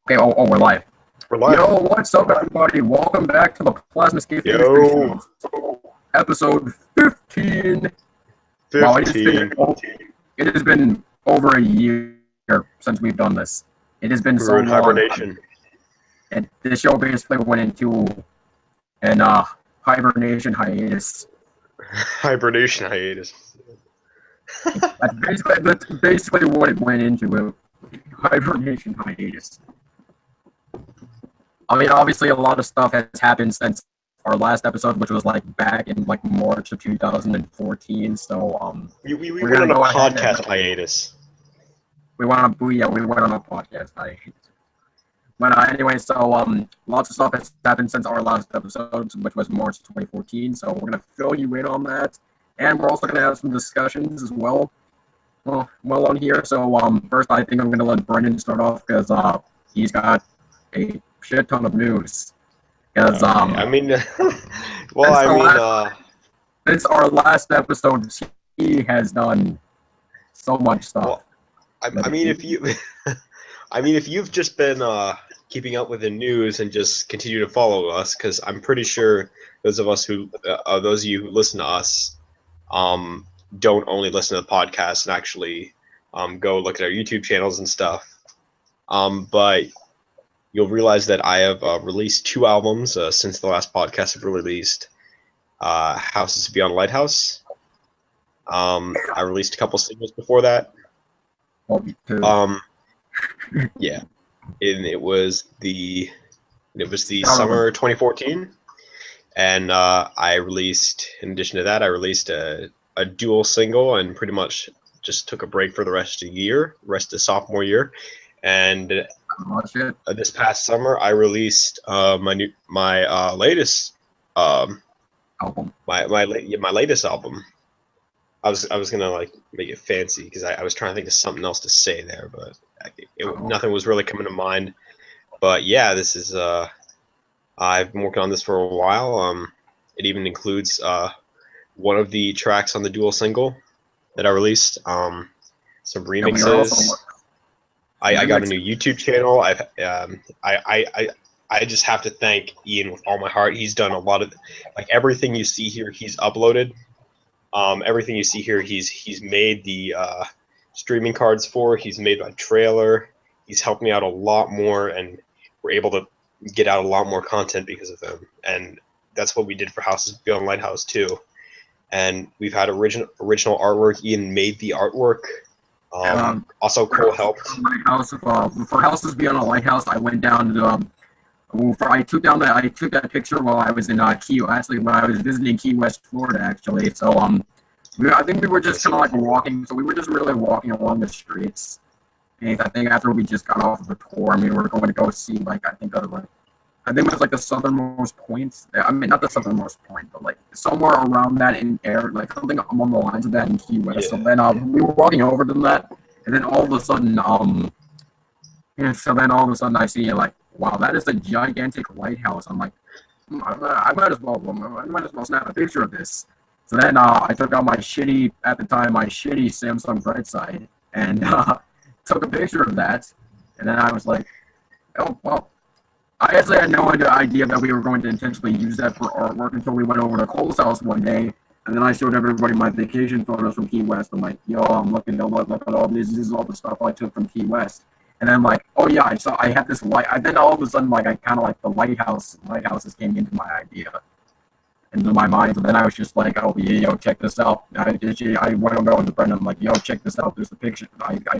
Okay, we're live. We're live. Yo, what's up, everybody? Welcome back to the Plasmaskiff Industries Show, episode 15. Wow, it has been over a year since we've done this. It has been so long. Hibernation. And this show basically went into an hibernation hiatus. Hibernation hiatus. That's basically what it went into. Hibernation hiatus. I mean, obviously, a lot of stuff has happened since our last episode, which was like back in like March of 2014. So, we went on a podcast hiatus. We went on a podcast hiatus. But anyway, so lots of stuff has happened since our last episode, which was March 2014. So we're gonna fill you in on that, and we're also gonna have some discussions as well. Well on here. So first, I think I'm gonna let Brendan start off because he's got a shit ton of news. Because since our last episode, he has done so much stuff. Well, I mean, if you've just been keeping up with the news and just continue to follow us, because I'm pretty sure those of you who listen to us, don't only listen to the podcast and actually go look at our YouTube channels and stuff. But you'll realize that I have released 2 albums since the last podcast I've released. Houses Beyond Lighthouse. I released a couple singles before that. Yeah, and it was the summer 2014, and I released, in addition to that, I released a dual single, and pretty much just took a break for the rest of the sophomore year, and this past summer I released my latest album, my latest album. I was gonna like make it fancy because I was trying to think of something else to say there, but nothing was really coming to mind. But yeah, this is I've been working on this for a while. It even includes one of the tracks on the dual single that I released. Some remixes. I got a new YouTube channel. I just have to thank Ian with all my heart. He's done a lot of everything you see here. He's uploaded. Everything you see here, he's made the streaming cards for. He's made my trailer. He's helped me out a lot more, and we're able to get out a lot more content because of him. And that's what we did for Houses Beyond Lighthouse too. And we've had original artwork. Ian made the artwork. Also, Cole helped. For Houses Beyond a Lighthouse, I went down to I took that picture while I was in when I was visiting Key West, Florida, actually. So I think we were just kind of like walking. So we were just really walking along the streets. And I think after we just got off of the tour, we were going to go see I think it was like the southernmost point. I mean, not the southernmost point, but like somewhere around that in air, like something along the lines of that in Key West. Yeah. So then we were walking over to that, and then all of a sudden, I see like, wow, that is a gigantic lighthouse. I'm like, I might as well snap a picture of this. So then I took out my shitty Samsung Brightside and took a picture of that. And then I was like, oh, well, I actually had no idea that we were going to intentionally use that for artwork until we went over to Cole's house one day. And then I showed everybody my vacation photos from Key West. I'm like, yo, I'm looking at all this. This is all the stuff I took from Key West. And then I'm like, oh yeah, I had this light. Then all of a sudden, I kind of the lighthouses came into my idea, into my mind. And then I was just like, oh yeah, yo, check this out. I went over with a friend. I'm like, yo, check this out. There's a picture.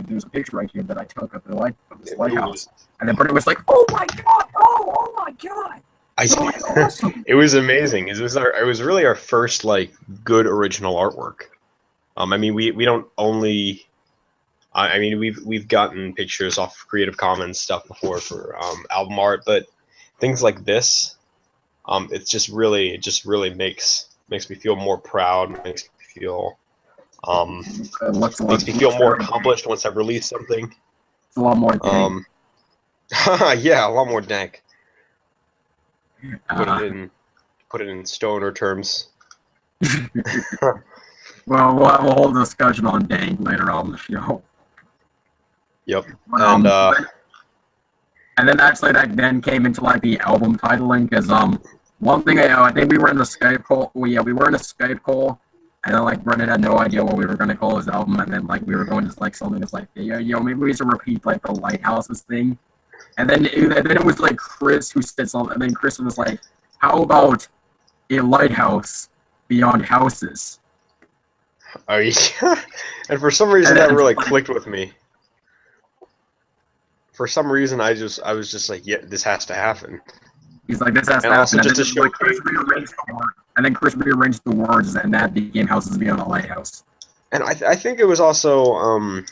There's a picture right here that I took of this lighthouse. And then Brendan was like, oh my god, oh my god. Awesome. It was amazing. It was really our first good original artwork. I mean, we don't only. I mean, we've gotten pictures off Creative Commons stuff before for album art, but things like this, it just really makes me feel more proud. Makes me feel more accomplished once I've released something. It's a lot more dank. Yeah, a lot more dank. Put it in stoner terms. Well, we'll have a whole discussion on dank later on the show. Yep. And then actually that then came into like the album titling because one thing I think we were in the Skype call. Well, yeah, we were in a Skype call, and then like Brendan had no idea what we were gonna call his album, and then like we were going to like something that's like maybe we should repeat like the Lighthouses thing, and then it was like Chris who said something, and then Chris was like, how about a lighthouse beyond houses? Are you? And for some reason that really clicked with me. For some reason, I was just like, yeah, this has to happen. He's like, this has to happen. And then like, Chris rearranged the words, and then Chris rearranged the words, and that became Houses Beyond the Lighthouse. And I think it was also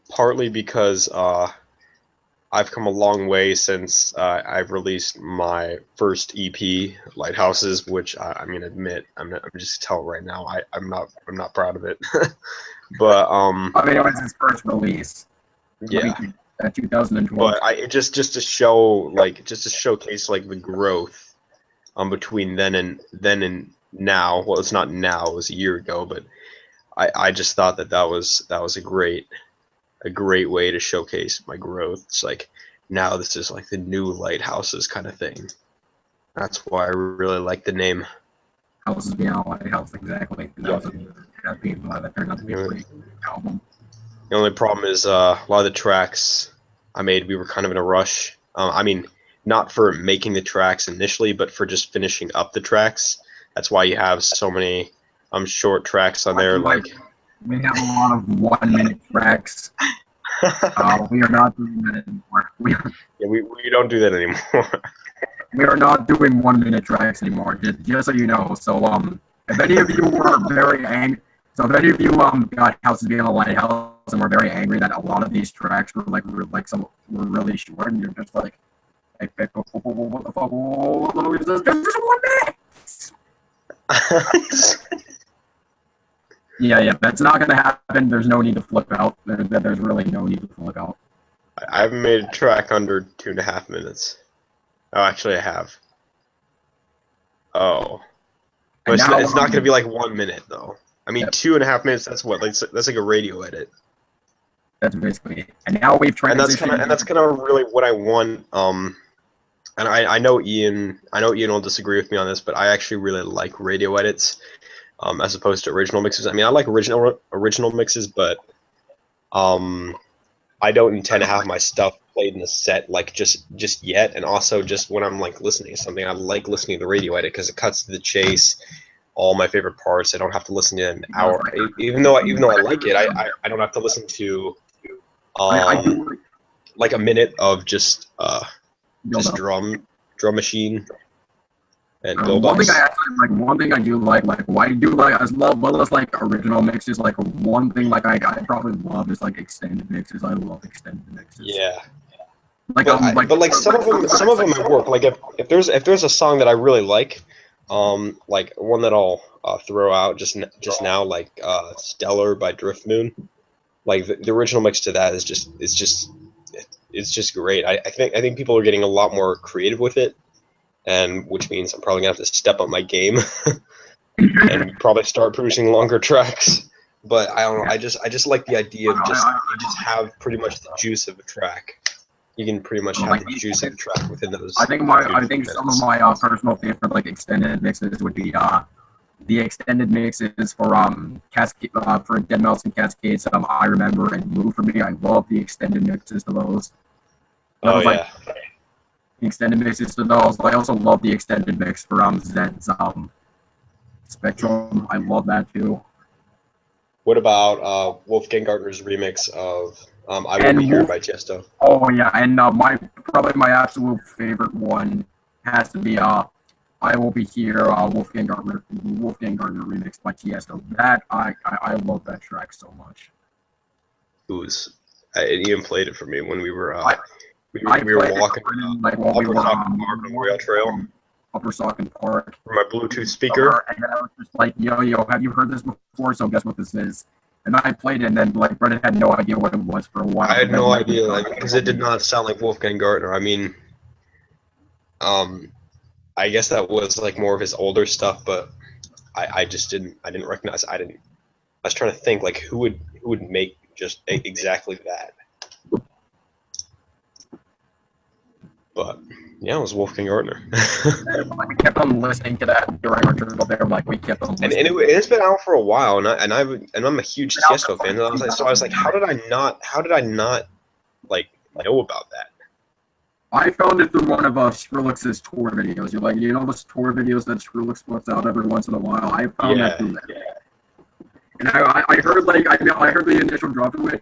partly because I've come a long way since I've released my first EP, Lighthouses, which I'm just telling right now, I'm not proud of it. But I mean, it was his first release. Yeah. 2012. But just to showcase like the growth between then and now. Well, it's not now; it was a year ago. But I just thought that was a great way to showcase my growth. It's like now this is like the new Lighthouses kind of thing. That's why I really like the name. Houses Beyond Lighthouse, exactly. That turned out to be a great album. The only problem is a lot of the tracks I made, we were kind of in a rush. I mean, not for making the tracks initially, but for just finishing up the tracks. That's why you have so many short tracks on there. Like we have a lot of 1 minute tracks. We are not doing that anymore. We don't do that anymore. We are not doing 1 minute tracks anymore. Just so you know. So if any of you were very angry. So if any of you got Houses Beyond the Lighthouse and were very angry that a lot of these tracks were really short, and you're just like, hey, what the fuck? Is this 1 minute? Yeah, that's not gonna happen. There's no need to flip out. There's really no need to flip out. I haven't made a track under 2.5 minutes. Oh, actually, I have. Oh, but it's not gonna be like 1 minute though. I mean, 2.5 minutes. That's what? That's like a radio edit. That's basically it. And now we've transitioned. And that's kind of really what I want. And I know Ian will disagree with me on this, but I actually really like radio edits, as opposed to original mixes. I mean, I like original mixes, but I don't intend to have my stuff played in the set like just yet. And also, just when I'm like listening to something, I like listening to the radio edit because it cuts to the chase. All my favorite parts. I don't have to listen to an hour. Even though I like it, I don't have to listen to like a minute of just drum machine and build-ups. One thing I do like why I do like as well as like original mixes. Like one thing like I probably love is like extended mixes. I love extended mixes. Yeah. But some of them work. Like if there's a song that I really like. Like one that I'll throw out just now, like Stellar by Drift Moon. Like the original mix to that is just great. I think people are getting a lot more creative with it, and which means I'm probably gonna have to step up my game and probably start producing longer tracks. But I don't know. I just like the idea of you just have pretty much the juice of a track. You can pretty much have the juice of the track within those. I think some of my personal favorite like extended mixes would be the extended mixes for for Dead Mouse and Cascades. I Remember and Move for me. I love the extended mixes to those. Oh yeah. The extended mixes to those. I also love the extended mix for Zed's Spectrum. I love that too. What about Wolfgang Gartner's remix of I Will Be Here by Tiesto? Oh yeah, and probably my absolute favorite one has to be I Will Be Here, Wolfgang Gartner remix by Tiesto. That I love that track so much. Ian played it for me when we were we were walking Upper Saucon Park from my Bluetooth speaker. And I was just like, yo, have you heard this before? So guess what this is? And I played it, and then like Brendan had no idea what it was for a while. I had no idea, because it did not sound like Wolfgang Gartner. I mean, I guess that was like more of his older stuff, but I didn't recognize. I was trying to think like who would make just exactly that. Yeah, it was Wolfgang Gardner. We kept on listening to that during our trip up there. Like we kept on and listening. it's been out for a while, and I'm a huge Tiesto fan. And I was like, how did I not like know about that? I found it through one of Skrillex's tour videos. The tour videos that Skrillex puts out every once in a while. I found that through that. Yeah. And I heard I heard the initial drop of it.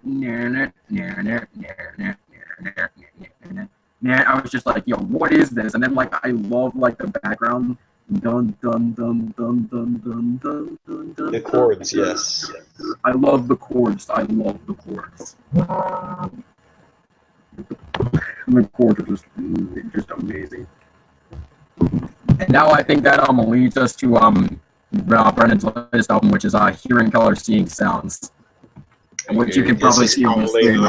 I was just like, yo, what is this? And then like I love like the background. Dun dun dun dun dun dun dun dun dun. The chords, yes. I love the chords. I love the chords. The chords are just amazing. And now I think that leads us to Brennan's latest album, which is Hearing Color, Seeing Sounds, which you can probably see on the screen.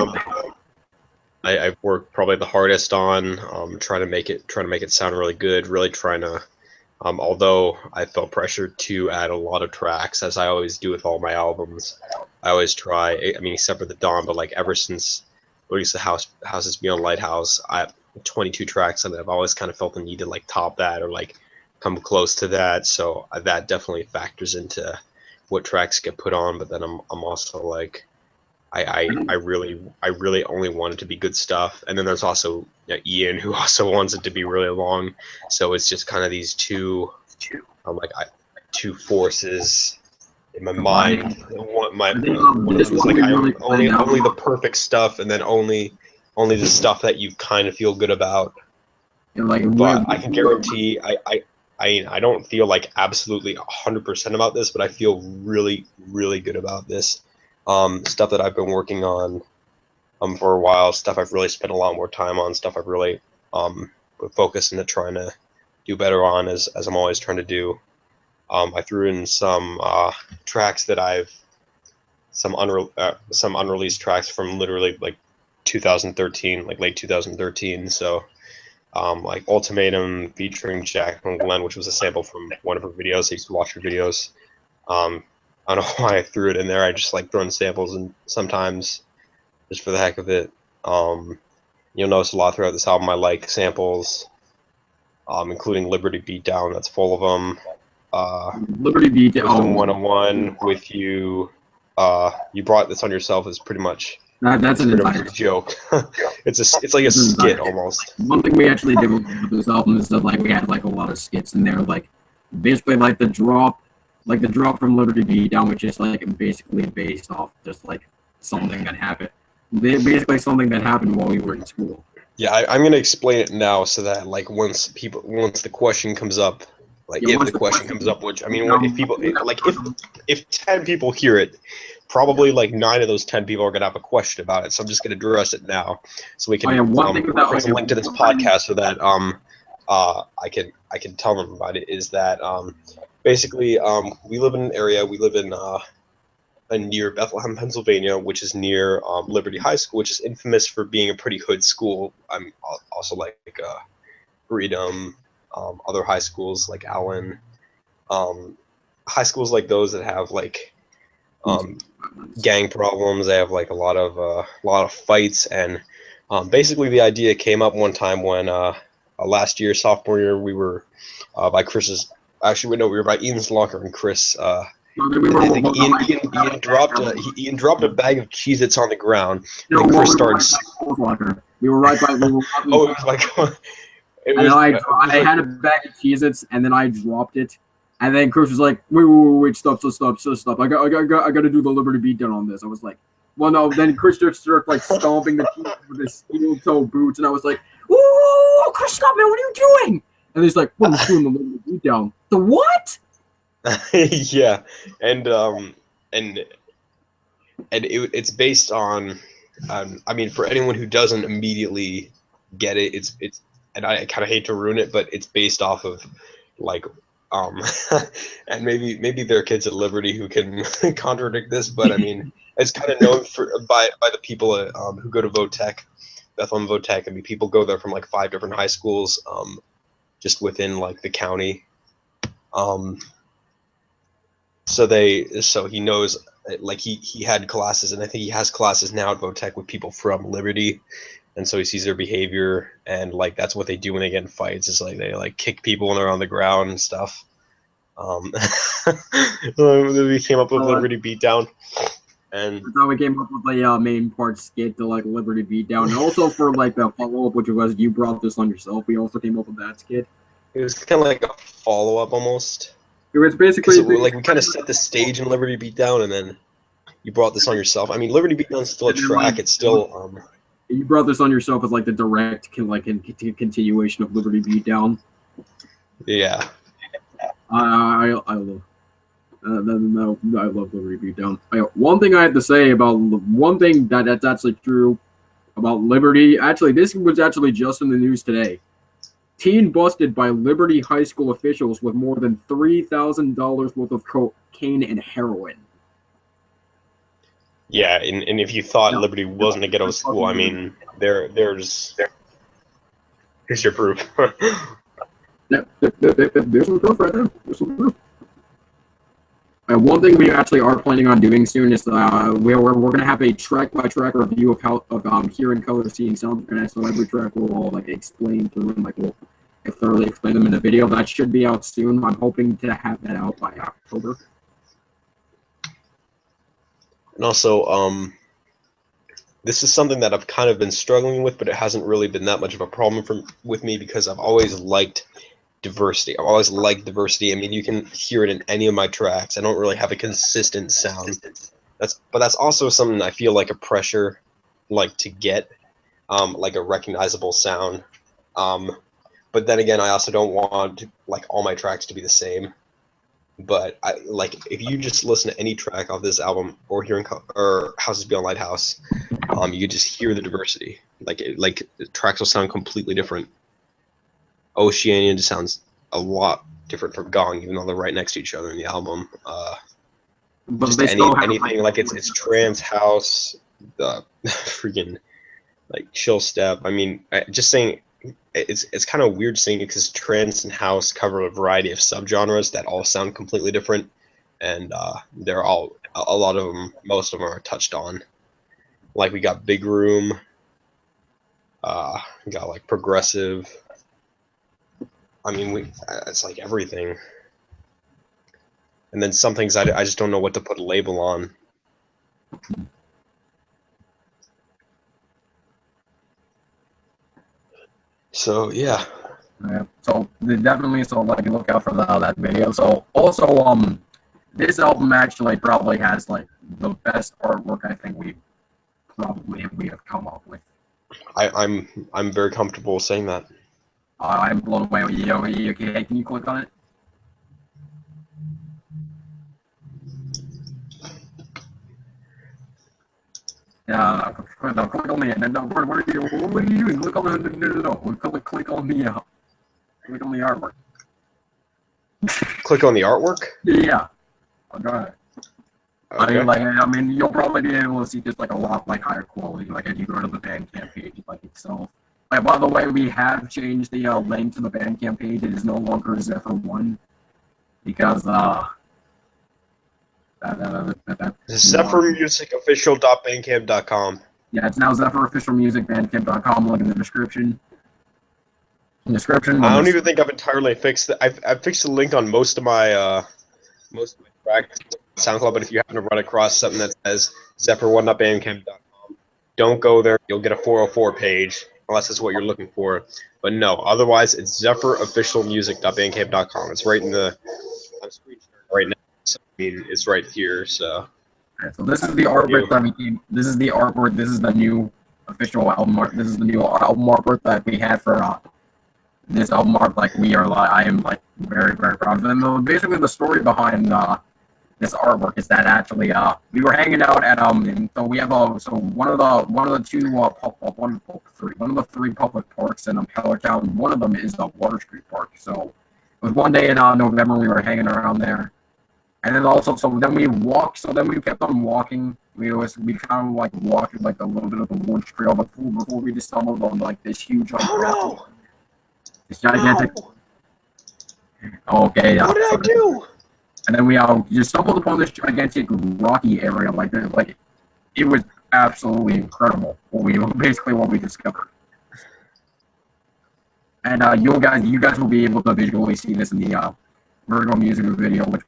I've worked probably the hardest on trying to make it sound really good. Really trying to, although I felt pressured to add a lot of tracks, as I always do with all my albums. I always try. I mean, except for the Dawn, but like ever since release the Houses Beyond Lighthouse, I have 22 tracks, and I've always kind of felt the need to like top that or like come close to that. So that definitely factors into what tracks get put on. But then I'm also like, I really only want it to be good stuff. And then there's also Ian, who also wants it to be really long. So it's just kind of these two forces in my mind. One is like only the perfect stuff, and then only the stuff that you kind of feel good about. But I can guarantee, I don't feel like absolutely 100% about this, but I feel really, really good about this. Stuff that I've been working on for a while, stuff I've really spent a lot more time on, stuff I've really put focus into trying to do better on, as I'm always trying to do. I threw in some tracks that some unreleased tracks from literally like 2013, like late 2013. So like Ultimatum featuring Jacqueline Glenn, which was a sample from one of her videos. I used to watch her videos. I don't know why I threw it in there. I just like throwing samples and sometimes just for the heck of it. You'll notice a lot throughout this album I like samples, including Liberty Beatdown. That's full of them. Liberty Beatdown. 101 with you. You brought this on yourself is pretty much that's an entire joke. It's like a skit almost. One thing we actually did with this album is that like we had like a lot of skits in there, like basically like the drop from Liberty Beatdown, which is like basically based off just like something that happened. Basically something that happened while we were in school. Yeah, I'm gonna explain it now so that like once the question comes up, like if the question comes up, which I mean, if 10 people hear it, probably like 9 of those 10 people are gonna have a question about it. So I'm just gonna address it now, so we can put a link to this podcast so that I can tell them about it. Is that basically we live in an area. We live in near Bethlehem, Pennsylvania, which is near Liberty High School, which is infamous for being a pretty hood school. I'm also like Freedom, other high schools like Allen, high schools like those that have like gang problems. They have like a lot of fights, and basically the idea came up one time when last year, sophomore year, we were by Chris's. Actually, we were by Ian's locker, and Chris. I think Ian dropped a bag of Cheez-Its on the ground. And Chris starts. We were right by. Oh, it was like. I had a bag of Cheez-Its, and then I dropped it, and then Chris was like, "Wait, stop! I got to do the Liberty Beatdown on this." I was like, "Well, no." Then Chris just started like stomping the Cheez-Its with his steel-toe boots, and I was like, "Ooh, Chris, stop, man! What are you doing?" And he's like, "Well, I'm doing the Liberty Beatdown." The what? Yeah, and it's based on, I mean, for anyone who doesn't immediately get it, it's and I kind of hate to ruin it, but it's based off of like and maybe there are kids at Liberty who can contradict this, but I mean it's kind of known by the people who go to Votech, Bethlehem Votech. I mean, people go there from like 5 different high schools just within like the county. So he knows like he had classes, and I think he has classes now at Votech with people from Liberty, and so he sees their behavior, and like that's what they do when they get in fights. Is like they like kick people when they're on the ground and stuff. We came up with Liberty Beatdown, and that's how we came up with the main part skit to like Liberty Beatdown, and also for like the follow up, which was you brought this on yourself. We also came up with that skit. it was kind of like a follow up almost. It was basically like we kind of set the stage in Liberty Beatdown, and then you brought this on yourself. I mean, Liberty Beatdown's still a track. It's still you brought this on yourself as like the direct continuation of Liberty Beatdown. Yeah. I love I love Liberty Beatdown. One thing I have to say about one thing that's actually true about Liberty. Actually, this was actually just in the news today. Teen busted by Liberty High School officials with more than $3,000 worth of cocaine and heroin. Yeah, and if you thought Liberty wasn't a ghetto school, I mean, here's your proof. There's some proof right there. There's some proof. One thing we actually are planning on doing soon is we're going to have a track-by-track review of how hearing, color, seeing, sound, and so every track will all like explain through and like we'll thoroughly explain them in a video. That should be out soon. I'm hoping to have that out by October. And also, this is something that I've kind of been struggling with, but it hasn't really been that much of a problem with me because I've always liked diversity. I've always liked diversity. I mean, you can hear it in any of my tracks. I don't really have a consistent sound. But that's also something I feel like a pressure, like to get, like a recognizable sound. But then again, I also don't want like all my tracks to be the same. But I like if you just listen to any track off this album or Houses Beyond Lighthouse, you just hear the diversity. Like the tracks will sound completely different. Oceania just sounds a lot different from Gong, even though they're right next to each other in the album. But just anything like it's trance house, the freaking like chill step. I mean, just saying. It's kind of weird saying it because trance and house cover a variety of subgenres that all sound completely different, and they're all most of them are touched on. Like we got big room, we got like progressive. I mean, it's like everything. And then some things I just don't know what to put a label on. So yeah. So definitely, like look out for that video. So also, this album actually probably has like the best artwork I think we have come up with. I'm very comfortable saying that. I'm blown away. Okay, can you click on it? Yeah, click on the end. No, what are you doing? Click on the click on the artwork. Click on the artwork? Yeah. Okay. Okay. I mean, you'll probably be able to see just like a lot like higher quality, like if you go to the Bandcamp page like itself. By the way, we have changed the link to the Bandcamp page. It is no longer Zephyr1 because ZephyrMusicOfficial.bandcamp.com. Yeah, it's now ZephyrOfficialMusicBandcamp.com. Link in the description. I don't even think I've entirely fixed it. I've fixed the link on most of my tracks on SoundCloud, but if you happen to run across something that says Zephyr1.bandcamp.com, don't go there. You'll get a 404 page, unless that's what you're looking for. But no, otherwise it's ZephyrOfficialMusic.bandcamp.com. It's right in the I'm screen sharing right now. So, I mean, it's right here. So. So this is the artwork that This is the artwork. This is the new official album art. This is the new album artwork that we had for this album art. Like I am like very very proud of them. Basically, the story behind this artwork is that actually we were hanging out at and so we have one of the three public parks in Pelican. One of them is the Water Street Park. So it was one day in November we were hanging around there. And then also, so then we kept on walking. We kind of like walked like a little bit of the woods trail before we just stumbled on like this huge this gigantic. Okay. What did I do? And then we just stumbled upon this gigantic rocky area, like it was absolutely incredible. What we discovered. And you guys will be able to visually see this in the vertical music video, which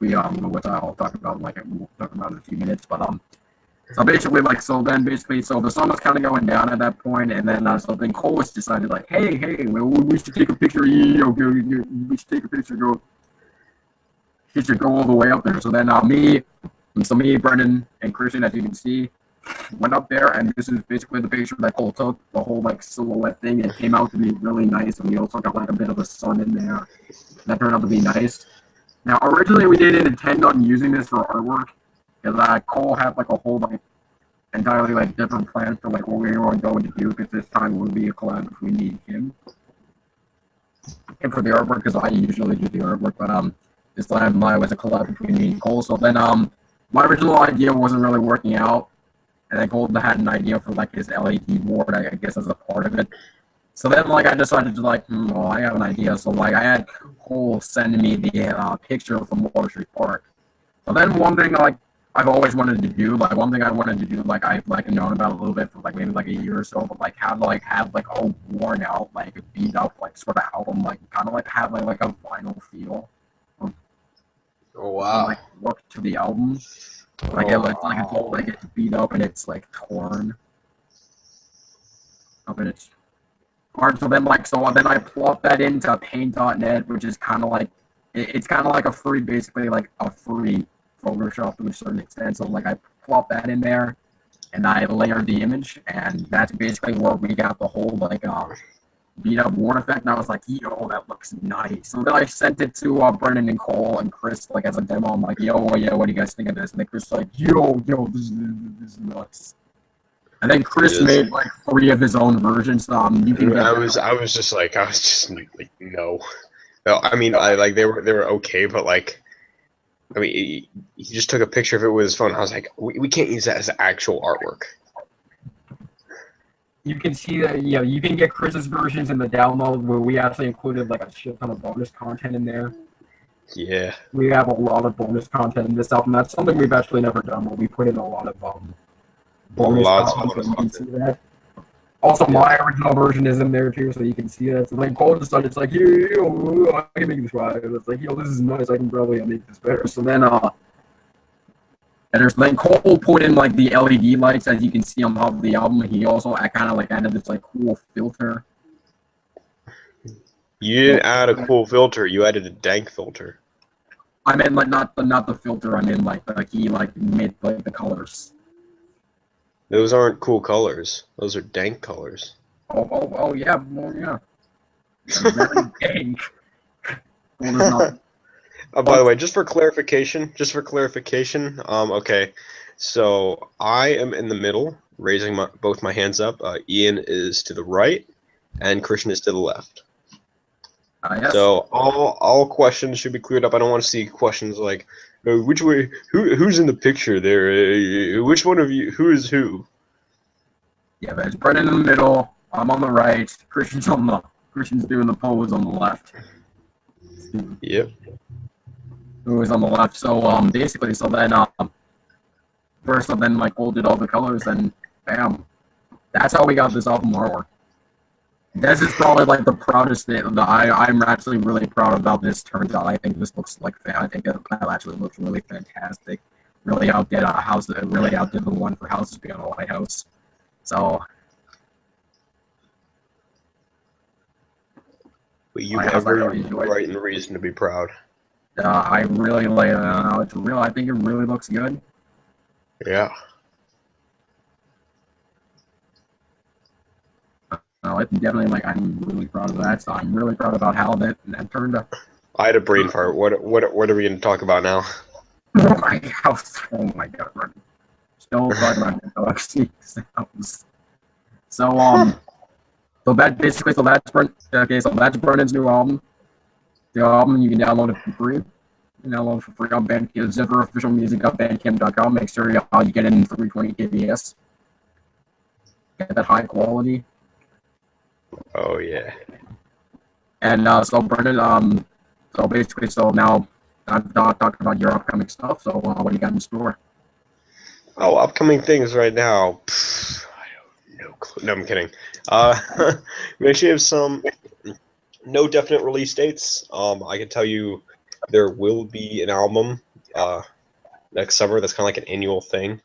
I'll talk about we'll talk about in a few minutes. But so basically so the sun was kind of going down at that point, and then Cole was decided like, hey, we should take a picture. We should take a picture. He should go all the way up there. So then me, Brendan, and Christian, as you can see, went up there, and this is basically the picture that Cole took, the whole like silhouette thing. It came out to be really nice, and we also got like a bit of the sun in there. That turned out to be nice. Now, originally we didn't intend on using this for artwork, because Cole had like a whole like entirely like different plan for like what we were going to do. Because this time it would be a collab between me and him, and for the artwork, because I usually do the artwork, but this time it was a collab between me and Cole. So then my original idea wasn't really working out. And then Cole had an idea for like his LED board, I guess, as a part of it. So then like I decided to like, well, I have an idea. So like I had Cole send me the picture from Water Street Park. So then one thing like I've always wanted to do, like I've like known about a little bit for like maybe like a year or so, but like have a worn out, like beat up like sort of album, like kind of like have like a vinyl feel. Oh wow! Like look to the album. Like it looks like it's all like it's beat up and it's like torn up and it's hard. So then I plop that into paint.net, which is kind of like it's kind of like a free, basically like a free Photoshop to a certain extent. So like I plop that in there and I layer the image, and that's basically where we got the whole like beat up worn effect. And I was like, yo, that looks nice. So then I sent it to Brendan and Cole and Chris like as a demo. I'm like, yo, yeah, what do you guys think of this? And then Chris like, yo, this is nuts. And then Chris made like 3 of his own versions. You can. I was just like, no. No, I mean, I like they were okay, but like, I mean, he just took a picture of it with his phone. I was like, we can't use that as actual artwork. You can see that, yeah, you can get Chris's versions in the download, where we actually included like a shit ton of bonus content in there. Yeah. We have a lot of bonus content in this album. That's something we've actually never done, but we put in a lot of bonus content. You can see that. Also, my original version is in there too, so you can see that. So then Cole decided, it's like, yo, I can make this right. It's like, yo, this is nice. I can probably make this better. So then, then Cole put in like the LED lights, as you can see on top of the album. He also kind of like added this like cool filter. You didn't add a cool filter. You added a dank filter. I meant like not the filter. I mean like he like made like the colors. Those aren't cool colors. Those are dank colors. Oh yeah, well, yeah. Very dank. Well, by the way, just for clarification, okay, so I am in the middle, raising both my hands up. Ian is to the right, and Christian is to the left. Yes. So all questions should be cleared up. I don't want to see questions like, which way, who's in the picture there? Which one of you, who is who? Yeah, there's Brendan in the middle. I'm on the right. Christian's doing the pose on the left. Yep. Who is on the left? So basically, so then first, then Michael did all the colors, and bam, that's how we got this album artwork. This is probably like the proudest thing. I'm actually really proud about this. Turns out, I think this looks like I think it actually looks really fantastic. Really outdid house. Really outdid the one for Houses Beyond the Lighthouse. So. But you have every right and reason to be proud. I really like it. It's real. I think it really looks good. Yeah. It's definitely like I'm really proud of that. So I'm really proud about how that turned out. I had a brain fart. What are we going to talk about now? Oh my house! Oh my god! Still talking about the Galaxy sounds. So that's basically that's Brennan's new album. The album you can download it for free. You can download it for free on Bandcamp. ZipperOfficialMusic.bandcamp.com. Make sure you get it in 320 kbs. Get that high quality. Oh yeah. And so Brendan, so basically, so now time to talk about your upcoming stuff. So, what do you got in store? Oh, upcoming things right now. I have no clue. No, I'm kidding. We actually have some no definite release dates. I can tell you there will be an album next summer. That's kind of like an annual thing.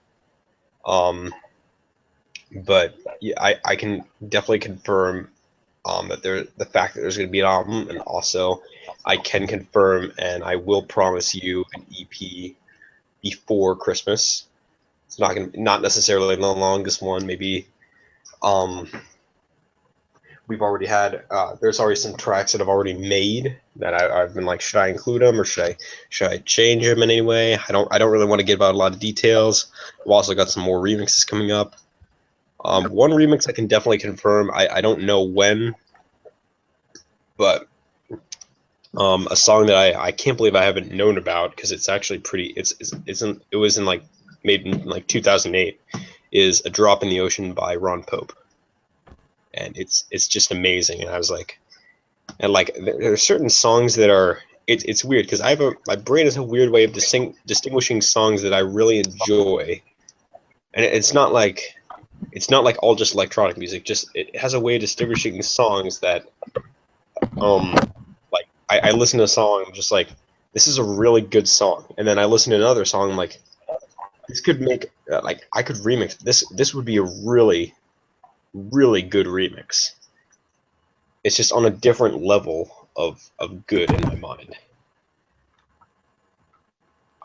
But yeah, I can definitely confirm that the fact that there's going to be an album, and also I can confirm and I will promise you an EP before Christmas. It's not necessarily the longest one. Maybe we've already had there's already some tracks that I've already made that I've been like, should I include them or should I change them in any way? I don't really want to give out a lot of details. I've also got some more remixes coming up. One remix I can definitely confirm. I don't know when, but a song that I can't believe I haven't known about, because it's actually pretty. It was in like made in like 2008. Is "A Drop in the Ocean" by Ron Pope, and it's just amazing. And I was like, and like there are certain songs that are. It's weird because my brain has a weird way of distinguishing songs that I really enjoy, and it's not like all just electronic music. Just it has a way of distinguishing songs that like I listen to a song, I'm just like, this is a really good song, and then I listen to another song, I'm like, this could make like I could remix this. This would be a really, really good remix. It's just on a different level of good in my mind.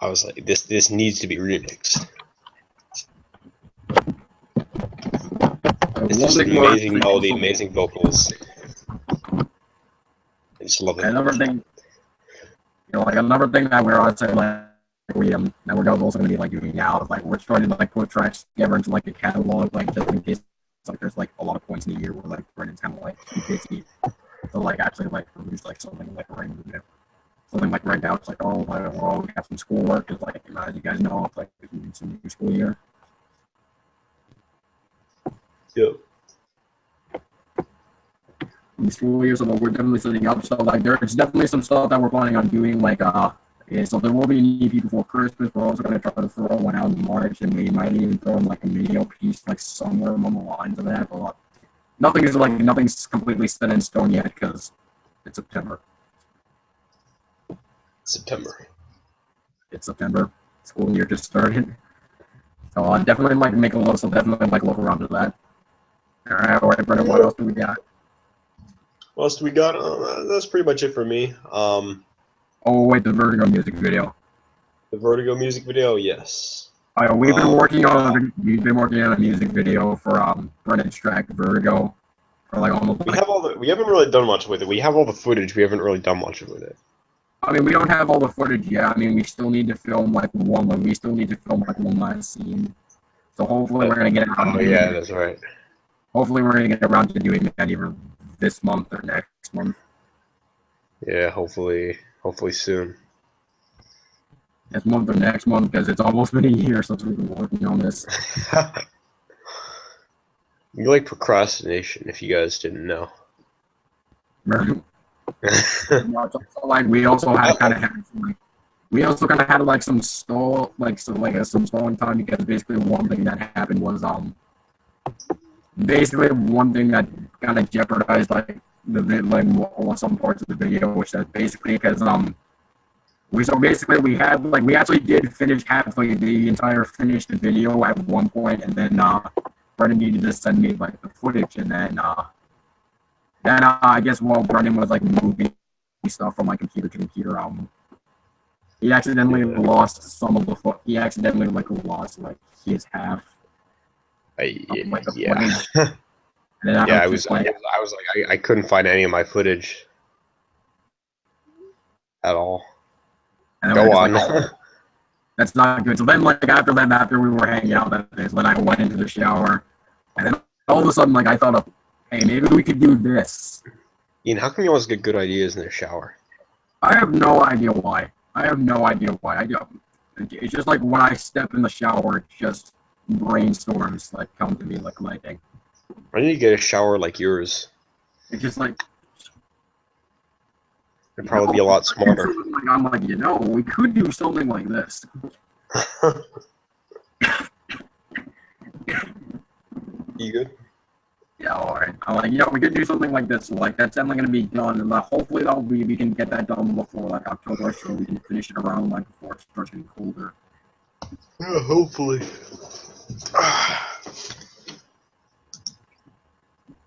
I was like, this needs to be remixed. It's just amazing melody, amazing vocals. I just love it. Another thing, another thing that we're also like that we're also going to be like doing now is like we're starting to like put tracks together into like a catalog, like just in case like there's like a lot of points in the year where like Brennan's kind of like too busy to like actually like produce like something like something like right now. It's like, oh, we have some schoolwork. It's like, as you guys know, it's like it's a new school year. Yep. In the school year, so we're definitely setting up. So like there's definitely some stuff that we're planning on doing. Like so there will be an EP before Christmas. We're also gonna try to throw one out in March, and we might even throw in like a video piece like somewhere along the lines of that. But nothing's completely set in stone yet because it's September. It's September. School year just started. So definitely like make a look. So definitely like look around to that. All right, Brennan. What else do we got? What else do we got? That's pretty much it for me. Oh wait, the Vertigo music video. The Vertigo music video, yes. We've been working on a music video for Brennan's track Vertigo for like almost. We haven't really done much with it. We have all the footage. We haven't really done much with it. I mean, we don't have all the footage yet. I mean, we still need to film like one last scene. So hopefully we're gonna get around. Oh yeah, that's right. Hopefully we're gonna get around to doing that either this month or next month. Yeah, hopefully soon. This month or next month, because it's almost been a year since we've been working on this. You like procrastination, if you guys didn't know. Like we also kind of had like some stall, like some stalling time, because basically one thing that happened was basically one thing that kind of jeopardized like some parts of the video, which is basically because we actually did finish halfway the entire finished video at one point, and then Brennan needed to send me like the footage, and then I guess while Brennan was like moving stuff from my computer to computer, he accidentally lost some of the he accidentally like lost like his half. Yeah. Yeah, I was like, I couldn't find any of my footage at all. Go on. Like, oh, that's not good. So then, like after we were hanging out that day, so then I went into the shower, and then all of a sudden, like I thought of, hey, maybe we could do this. Ian, how come you always get good ideas in the shower? I have no idea why. It's just like when I step in the shower, it's just brainstorms like come to me like lightning. I need to get a shower like yours. It's just like It'd probably be a lot smarter. I'm like, we could do something like this. You good? Yeah, alright. I'm like, we could do something like this. Like, that's definitely gonna be done, and hopefully we can get that done before like October, so we can finish it around like before it starts getting colder. Yeah, hopefully.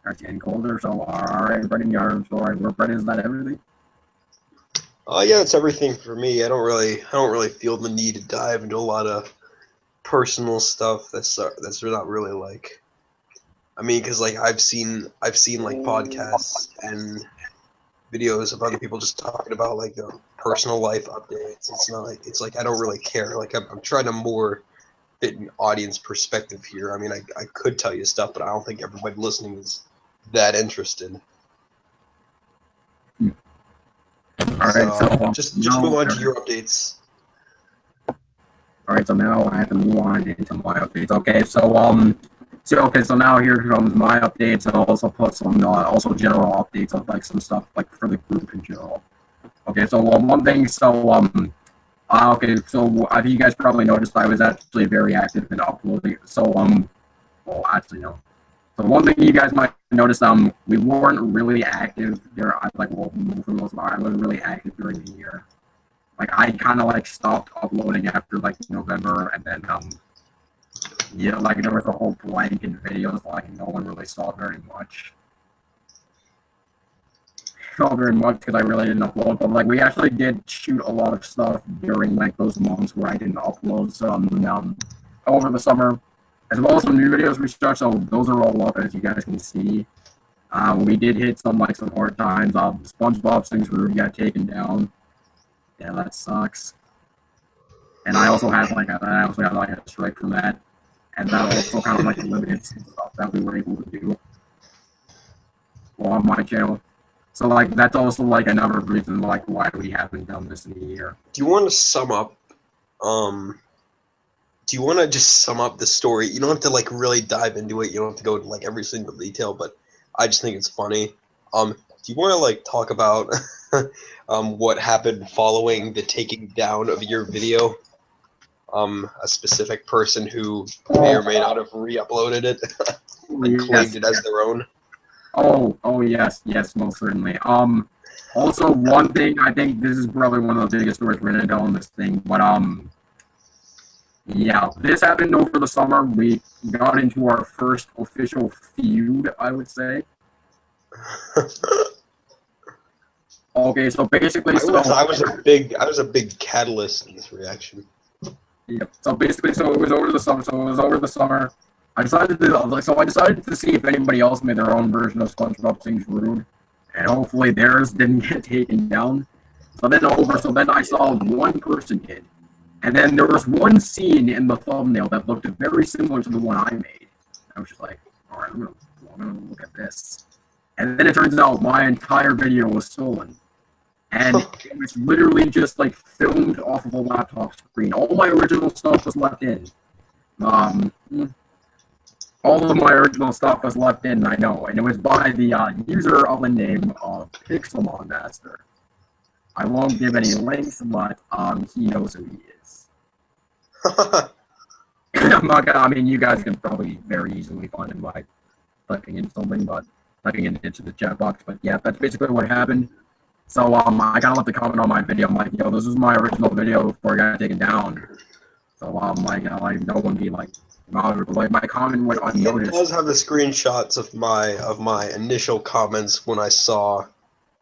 Starts getting colder, so alright, Brendan, Brendan, is that everything? Yeah, it's everything for me. I don't really feel the need to dive into a lot of personal stuff that's not really like. I mean, because like I've seen like podcasts and videos of other people just talking about like their personal life updates. It's like I don't really care. Like I'm trying to more fit an audience perspective here. I mean, I could tell you stuff, but I don't think everybody listening is that interested. All right, so just move on to your updates. All right, so now I have to move on into my updates. Okay, so now here comes my updates, and I'll also put some also general updates of like some stuff like for the group in general. Okay, so one thing, okay, so I think you guys probably noticed I was actually very active in uploading. So well, actually no. So one thing you guys might notice, we weren't really active there. For the most part, I wasn't really active during the year. Like I kind of like stopped uploading after like November, and then yeah, like there was a whole blank in videos. Like no one really saw very much. Because I really didn't upload, but like we actually did shoot a lot of stuff during like those months where I didn't upload. So over the summer, as well as some new videos we shot. So those are all up, as you guys can see. We did hit some hard times. SpongeBob Sings Rude got taken down. Yeah, that sucks. And I also had a strike from that, and that also kind of like limited some stuff that we were able to do on my channel. So like that's also like another reason like why we haven't done this in a year. Do you want to sum up? Do you want to just sum up the story? You don't have to like really dive into it. You don't have to go into like every single detail, but I just think it's funny. Do you want to like talk about what happened following the taking down of your video? A specific person who may or may not have re-uploaded it and claimed it as their own. Oh yes, most certainly. Also one thing, I think this is probably one of the biggest stories we're gonna tell on this thing, but yeah, this happened over the summer. We got into our first official feud, I would say. Okay, so basically, I was a big catalyst in this reaction. Yep. So basically, it was over the summer. I decided to see if anybody else made their own version of SpongeBob Sings Rude, and hopefully theirs didn't get taken down. So then I saw one person did, and then there was one scene in the thumbnail that looked very similar to the one I made. I was just like, all right, I'm gonna look at this, and then it turns out my entire video was stolen. And it was literally just like filmed off of a laptop screen. All my original stuff was left in. All of my original stuff was left in, I know, and it was by the user of the name of Pixelmon Master. I won't give any links, but he knows who he is. I'm not gonna. I mean, you guys can probably very easily find him by typing it into the chat box. But yeah, that's basically what happened. So I kind of left a comment on my video. I'm like, yo, this is my original video before it got taken down. So like no one be like my comment went unnoticed. It does have the screenshots of my initial comments when I saw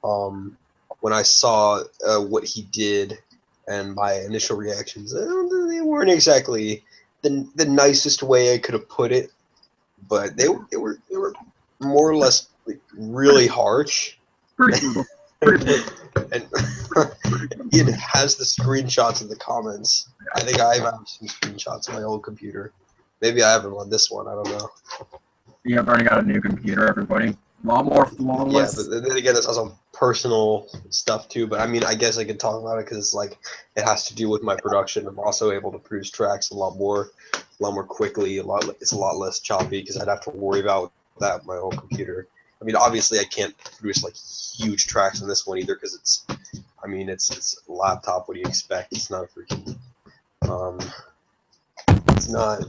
what he did, and my initial reactions. They weren't exactly the nicest way I could have put it, but they were more or less like, really harsh. And it has the screenshots in the comments. I think I have some screenshots on my old computer. Maybe I have them on this one. I don't know. Yeah, I've already got a new computer, everybody. A lot more flawless. Yeah, but then again, this has some personal stuff too. But I mean, I guess I could talk about it because it's like it has to do with my production. I'm also able to produce tracks a lot more quickly. It's a lot less choppy because I'd have to worry about that with my old computer. I mean, obviously, I can't produce like huge tracks on this one either because I mean, it's a laptop. What do you expect? It's not a freaking it's not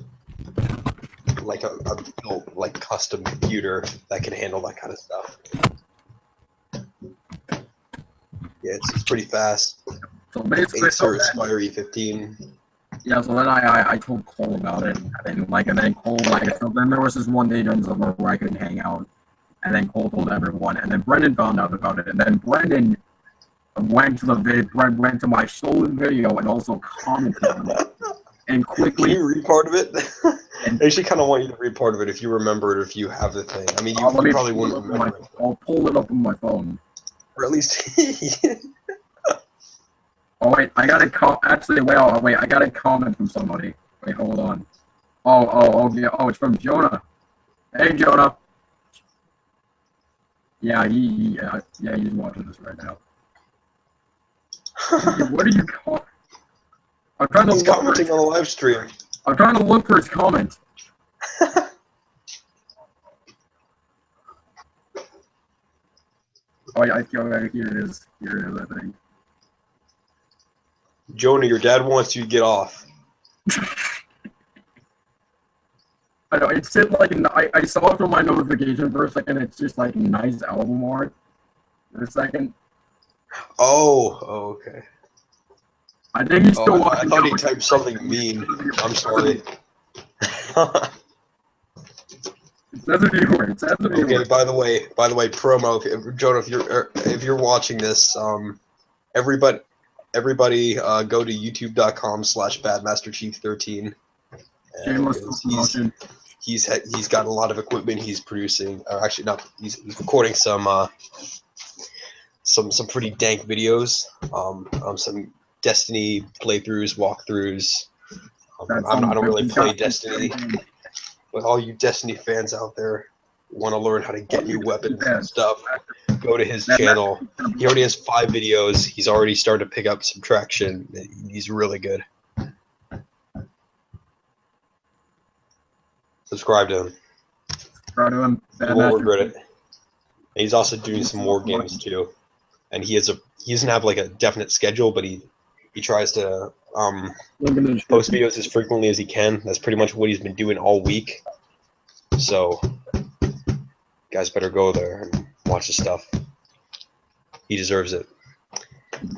like a built like custom computer that can handle that kind of stuff. Yeah, it's pretty fast. So basically, Acer Aspire E15. Yeah, so then I told Cole about it, and then Cole so then there was this one day during the summer where I couldn't hang out, and then Cole told everyone, and then Brendan found out about it, and then Brendan went to my stolen video and also commented on it, and quickly. Can you read part of it? I actually kind of want you to read part of it if you remember it or if you have the thing. I mean, you probably wouldn't remember it. I'll pull it up on my phone. Or at least. Oh wait, I got a actually wait, I got a comment from somebody. Wait, hold on. Oh, it's from Jonah. Hey Jonah. Yeah, he's watching this right now. What are you calling? I'm trying to He's commenting on the live stream. I'm trying to look for his comment. Oh yeah, here it is. Here it is, I think. Jonah, your dad wants you to get off. I know, it said like, I saw it from my notification for a second, it's just like nice album art for a second. Oh, okay. I think he's still watching. I thought he typed something mean. I'm sorry. It says a viewer. It says a viewer. Okay, by the way, promo, Jonah, if you're watching this, everybody go to youtube.com/badmasterchief13. Shameless promotion. He's got a lot of equipment he's producing. Actually, not. He's recording some pretty dank videos. Some Destiny playthroughs, walkthroughs. I don't really play Destiny, but all you Destiny fans out there want to learn how to get new weapons and stuff, go to his channel. He already has 5 videos. He's already started to pick up some traction. He's really good. Subscribe to him. You won't regret it. And he's also doing some more games too. And he doesn't have like a definite schedule, but he tries to post videos as frequently as he can. That's pretty much what he's been doing all week. So you guys better go there and watch his stuff. He deserves it.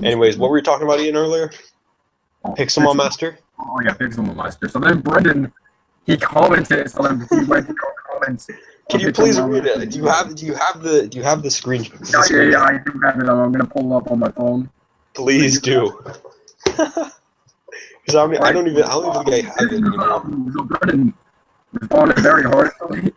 Anyways, what were you talking about, Ian, earlier? Pixelmon Master? Oh yeah, Pixelmon Master. So then Brendan, he commented. So then he went to go comments. Can you please read it? Do you have the screen? Yeah, I do have it. I'm gonna pull it up on my phone. Please do. Because I don't even think I have it anymore. So Brendan responded very harshly,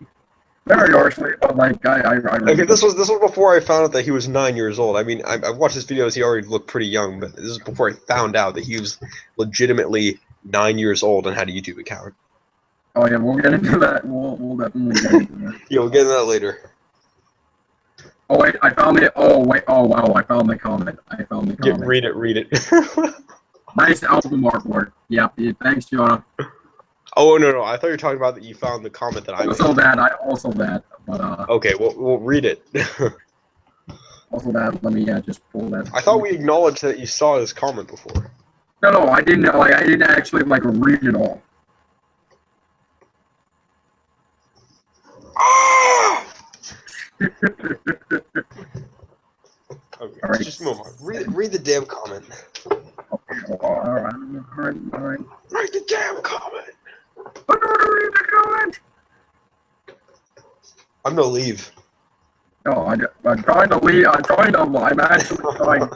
but like I okay, this was before I found out that he was 9 years old. I mean, I watched his videos. He already looked pretty young, but this is before I found out that he was legitimately 9 years old and had a YouTube account. Oh yeah, we'll get into that. We'll definitely get into that. Yeah, we'll get into that later. Oh wait, I found it. Oh wait, oh wow, I found the comment. Yeah, read it. Nice album artwork. Yeah, thanks, Jonah. Oh no, I thought you were talking about that you found the comment that I made. Also that, but okay, well, we'll read it. Also that, let me just pull that. I thought we acknowledged that you saw this comment before. No, I didn't. Like, I didn't actually like read it all. Okay, right. Just move on. Read the damn comment. Okay, all right. Read the damn comment. I'm gonna read the comment. I'm gonna leave. No, I'm trying to leave. I'm actually trying.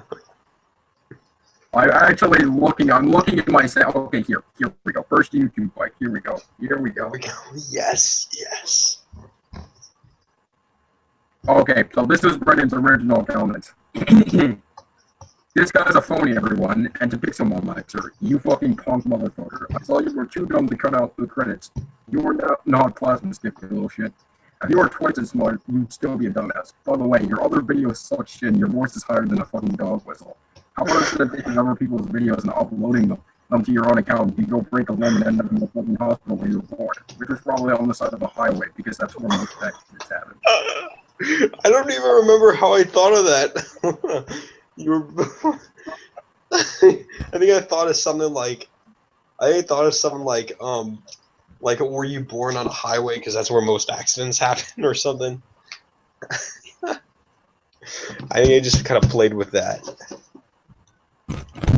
I'm actually looking. I'm looking at myself. Okay, here we go. First YouTube fight. Here we go. Yes. Okay, so this is Brendan's original comment. This guy's a phony, everyone, and to Pixelmon Master, you fucking punk motherfucker. I saw you were too dumb to cut out the credits. You were not Plasmaskiff, you little shit. If you were twice as smart, you'd still be a dumbass. By the way, your other videos suck shit and your voice is higher than a fucking dog whistle. How about instead of taking other people's videos and uploading them to your own account, you go break a limb and end up in the fucking hospital where you were born, which was probably on the side of a highway, because that's where most accidents happen. I don't even remember how I thought of that. You were. I think I thought of something like. Like, were you born on a highway because that's where most accidents happen or something? I think I just kind of played with that.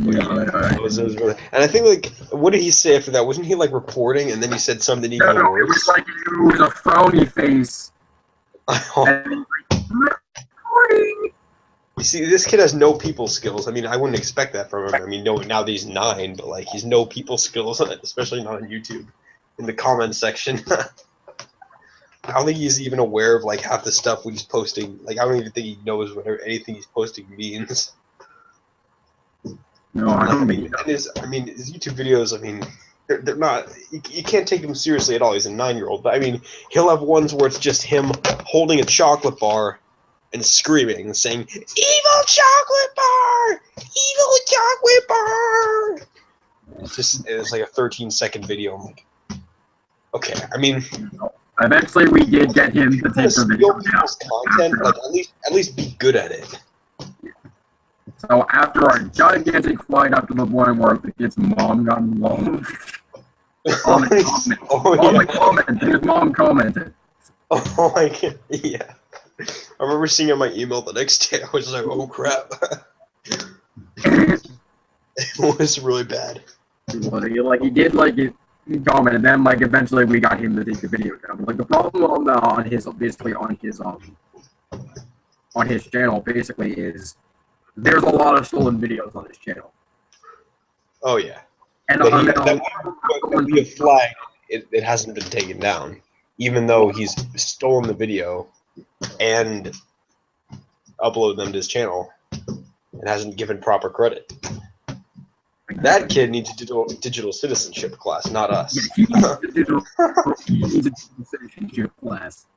Yeah. It was really, and I think, like, what did he say after that? Wasn't he, like, reporting, and then he said something even No, worse? it was like it was a frowny face. And like, recording. You see, this kid has no people skills. I mean, I wouldn't expect that from him. I mean, no, now that he's 9, but, like, he's no people skills, especially not on YouTube. In the comments section. I don't think he's even aware of, like, half the stuff he's posting. Like, I don't even think he knows what anything he's posting means. No, I don't mean, his YouTube videos, I mean, they're not, you can't take them seriously at all. He's a 9-year-old. But, I mean, he'll have ones where it's just him holding a chocolate bar and screaming, saying, "Evil chocolate bar! Evil chocolate bar!" It's like a 13-second video. I'm like, okay, I mean, eventually we did get him to take the video down. Content, like, at least be good at it. So after a gigantic fight up to the point where the kid's mom got involved, his mom commented. Oh my god, yeah. I remember seeing on my email the next day. I was like, oh crap. It was really bad. Like he did like it. Comment, and then like eventually we got him to take the video down. Like the problem on his channel basically is there's a lot of stolen videos on his channel. Oh yeah, and when we have flagged, it hasn't been taken down, even though he's stolen the video and uploaded them to his channel and hasn't given proper credit. That kid needs a digital citizenship class, not us. Yeah, he needs a digital citizenship class.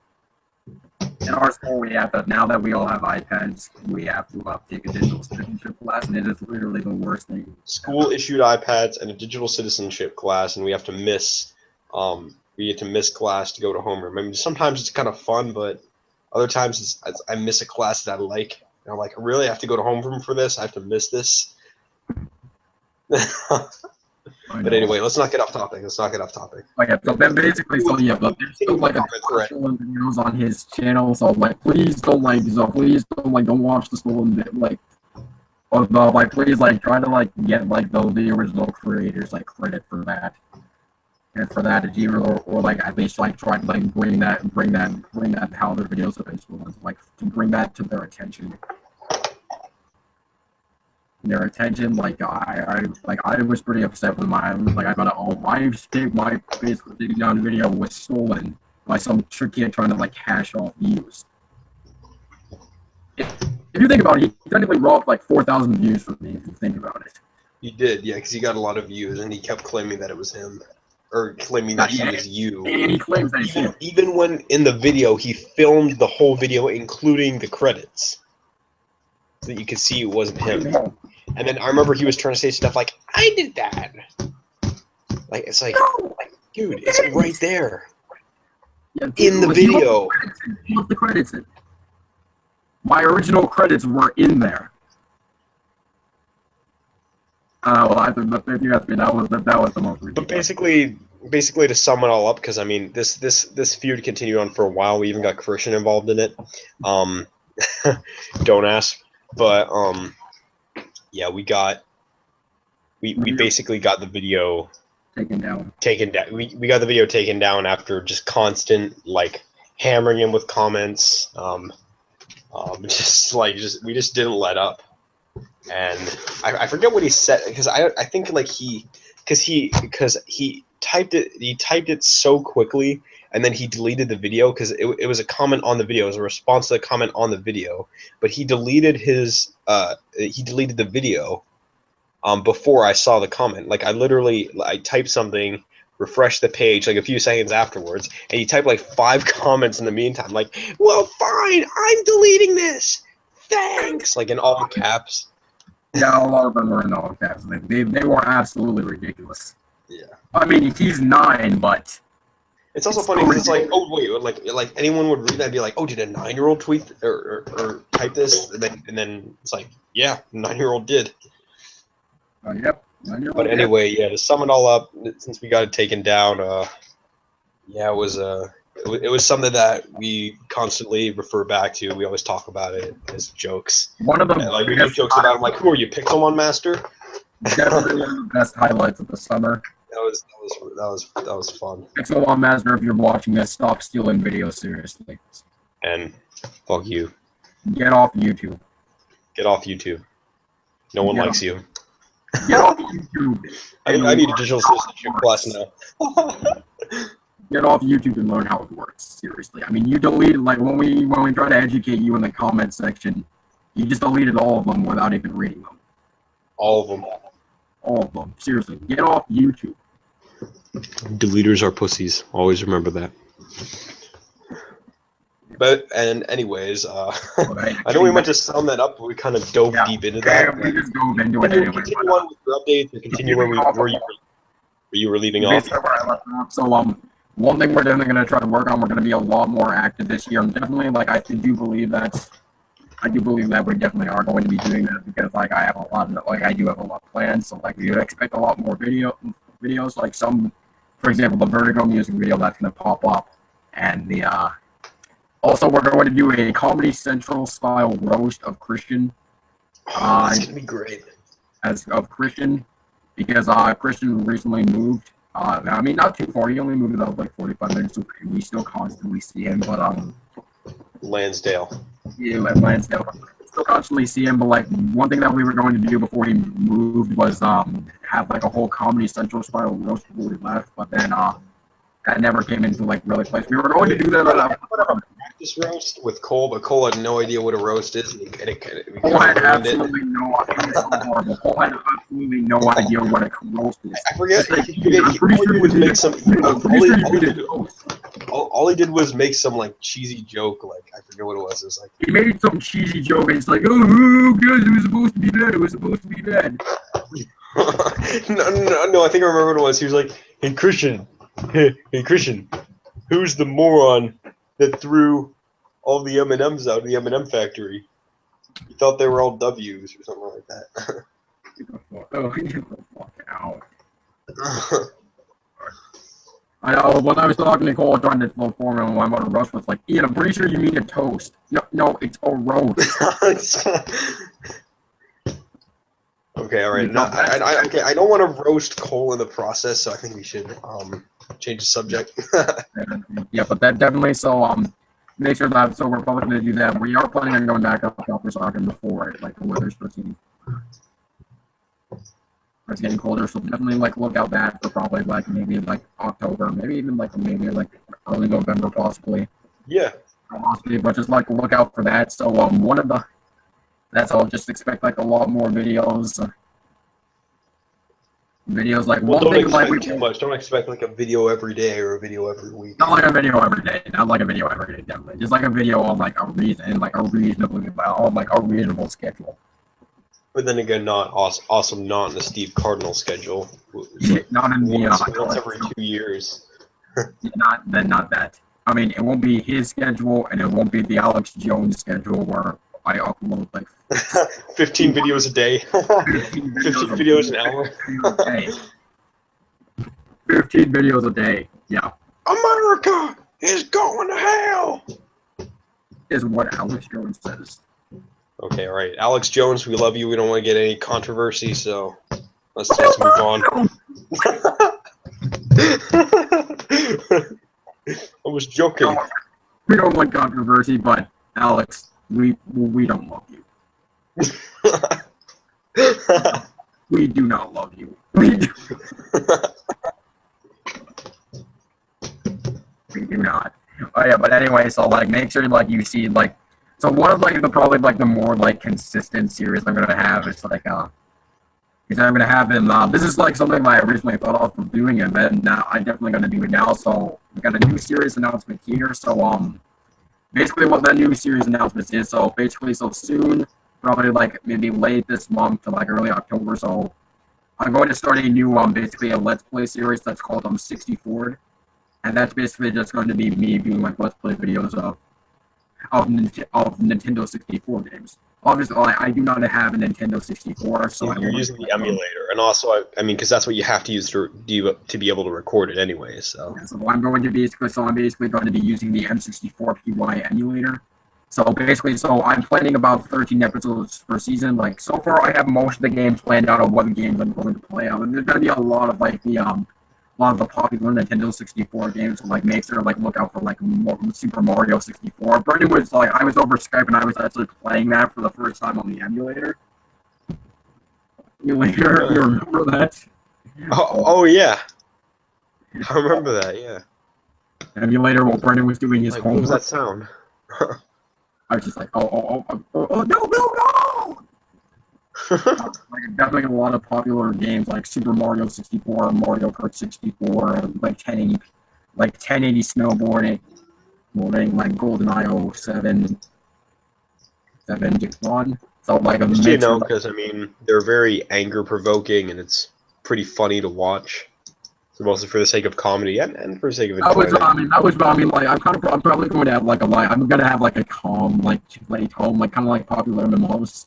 In our school, we have to, now that we all have iPads, we have to take a digital citizenship class, and it is literally the worst thing. School issued iPads and a digital citizenship class, and we have to miss class to go to homeroom. I mean, sometimes it's kind of fun, but other times I miss a class that I like. And I'm like, really? I have to go to homeroom for this? I have to miss this? But anyway, let's not get off topic. Oh, yeah, so then basically, but there's still like a stolen videos on his channel, so like, please don't don't watch the stolen bit, please try to get the original creators credit for that, and for that or at least try to bring that how their videos have been stolen, to bring that to their attention. I was pretty upset with I thought, oh, my basically taking down video was stolen by some trick kid trying to cash off views. If you think about it, he technically robbed 4,000 views from me. If you think about it, he did, yeah, because he got a lot of views, and he kept claiming that it was him, or claiming that he was you. And he claims that he's him. Even when in the video he filmed the whole video, including the credits, so that you could see it wasn't him. And then I remember he was trying to say stuff like, "I did that." It's dude, it's right there in the video. Put the credits in. My original credits were in there. I think that was the most ridiculous. But basically, to sum it all up, because I mean, this feud continued on for a while. We even got Christian involved in it. Don't ask, but yeah, we basically got the video taken down. We got the video taken down after just constant hammering him with comments. We just didn't let up. And I forget what he said, because I think he typed it so quickly, and then he deleted the video because it was a comment on the video. It was a response to the comment on the video, but he deleted the video before I saw the comment. I typed something, refreshed the page a few seconds afterwards, and he typed 5 comments in the meantime. Well, fine, I'm deleting this. Thanks, in all caps. Yeah, a lot of them were in all caps. They were absolutely ridiculous. Yeah. I mean, he's 9, but It's also funny because it's like, oh wait, like anyone would read that and be like, oh, did a 9-year-old tweet or type this? And then it's like, yeah, 9-year-old did. Yep. 9-year-old But anyway, yeah, to sum it all up, since we got it taken down, yeah, it was something that we constantly refer back to. We always talk about it as jokes. One of the like we make jokes about. I'm like, who are you, Pixelmon Master? Definitely one of the best highlights of the summer. That was fun. Pixelmon Master, if you're watching this, stop stealing videos seriously. And fuck you. Get off YouTube. Get off YouTube. No one likes you. Get off YouTube. I need a digital citizenship class now. Get off YouTube and learn how it works. Seriously. I mean, you deleted, like, when we try to educate you in the comment section, you just deleted all of them without even reading them. All of them. All of them. Seriously. Get off YouTube. Deleters are pussies. Always remember that. And anyways, I know we meant to sum that up, but we kind of dove deep into that. We just dove into it anyway. Continue on with your updates and continue where you were leaving off. So, one thing we're definitely going to try to work on, we're going to be a lot more active this year. And definitely, like, I do believe that we definitely are going to be doing that because, like, I do have a lot planned. So, like, we expect a lot more videos, like for example, the Vertigo music video that's going to pop up. And also, we're going to do a Comedy Central style roast of Christian. It's going to be great. Of Christian, because Christian recently moved. I mean, not too far. He only moved about like 45 minutes away. We still constantly see him, but Lansdale. Yeah, Lansdale. Still constantly see him, but like one thing that we were going to do before he moved was have like a whole Comedy Central style roast before we left, but then that never came into like really place. We were going to do that. Practice roast with Cole, but Cole had no idea what a roast is. Cole had absolutely no idea. Cole had absolutely no idea what a roast is. I forget. All he did was make some like cheesy joke. Like I forget what it was. It was like he made some cheesy joke, and it's like, oh, guys, it was supposed to be that. It was supposed to be that. No. I think I remember what it was. He was like, hey Christian, who's the moron that threw all the M&Ms out of the M&M factory? He thought they were all W's or something like that. Get the fuck out. I know, when I was talking to Cole, trying to form him on what a roast was like, Ian, I'm pretty sure you mean a toast. No, it's a roast. Okay, all right. No, I don't want to roast Cole in the process, so I think we should change the subject. Yeah, but that definitely. So make sure that. So we're probably going to do that. We are planning on going back up for soccer before like the weather's getting. It's getting colder, so definitely like look out that for probably like maybe like October, maybe even like early November possibly. Yeah. Possibly, but just like look out for that. So that's all. Just expect like a lot more videos. Videos like well, one thing like too much. Don't expect like a video every day or a video every week. Not like a video every day. Not like a video every day. Definitely, just like a video on like a reasonable schedule. But then again, not awesome. Not in the Steve Cardinal schedule. Not in the once every 2 years. Not that. I mean, it won't be his schedule, and it won't be the Alex Jones schedule where I upload like 15 videos a day. 15 videos an hour. 15 videos a day. Yeah. America is going to hell. Is what Alex Jones says. Okay, all right. Alex Jones, we love you. We don't want to get any controversy, so let's just move on. I was joking. We don't want controversy, but Alex, we don't love you. We do not love you. We do not. Oh yeah, but anyway, so like make sure like you see like. So one of like probably the more like consistent series I'm gonna have is like I'm gonna have him. This is like something that I originally thought of doing it, but now I'm definitely gonna do it now. So we got a new series announcement here. So basically what that new series announcement is. So basically, so soon, probably like maybe late this month to like early October. So I'm going to start a new basically a Let's Play series that's called 64. and that's basically just going to be me doing like let's play videos of Nintendo 64 games. Obviously, I do not have a Nintendo 64, so You're using the emulator, and also, I mean, because that's what you have to use to be able to record it anyway. So, yeah, so I'm basically going to be using the M64 PY emulator. So basically, I'm planning about 13 episodes per season. Like so far, I have most of the games planned out of what games I'm going to play out. And there's going to be a lot of like a lot of the popular Nintendo 64 games. So like make sure to like look out for like Super Mario 64. Brendan was like I was over Skype and I was actually playing that for the first time on the emulator. You remember that? Oh yeah, I remember that. Yeah. Emulator while Brendan was doing his Like, homework. what was that sound? I was just like, oh, no! Like definitely a lot of popular games like Super Mario 64, Mario Kart 64, like 1080 snowboarding, like GoldenEye 07, 7 So like a Just, mix of because I mean, they're very anger provoking, and it's pretty funny to watch. So mostly for the sake of comedy and for the sake of enjoyment. like I'm probably going to have like I'm gonna have like a calm like play home like kind of like popular MMOs.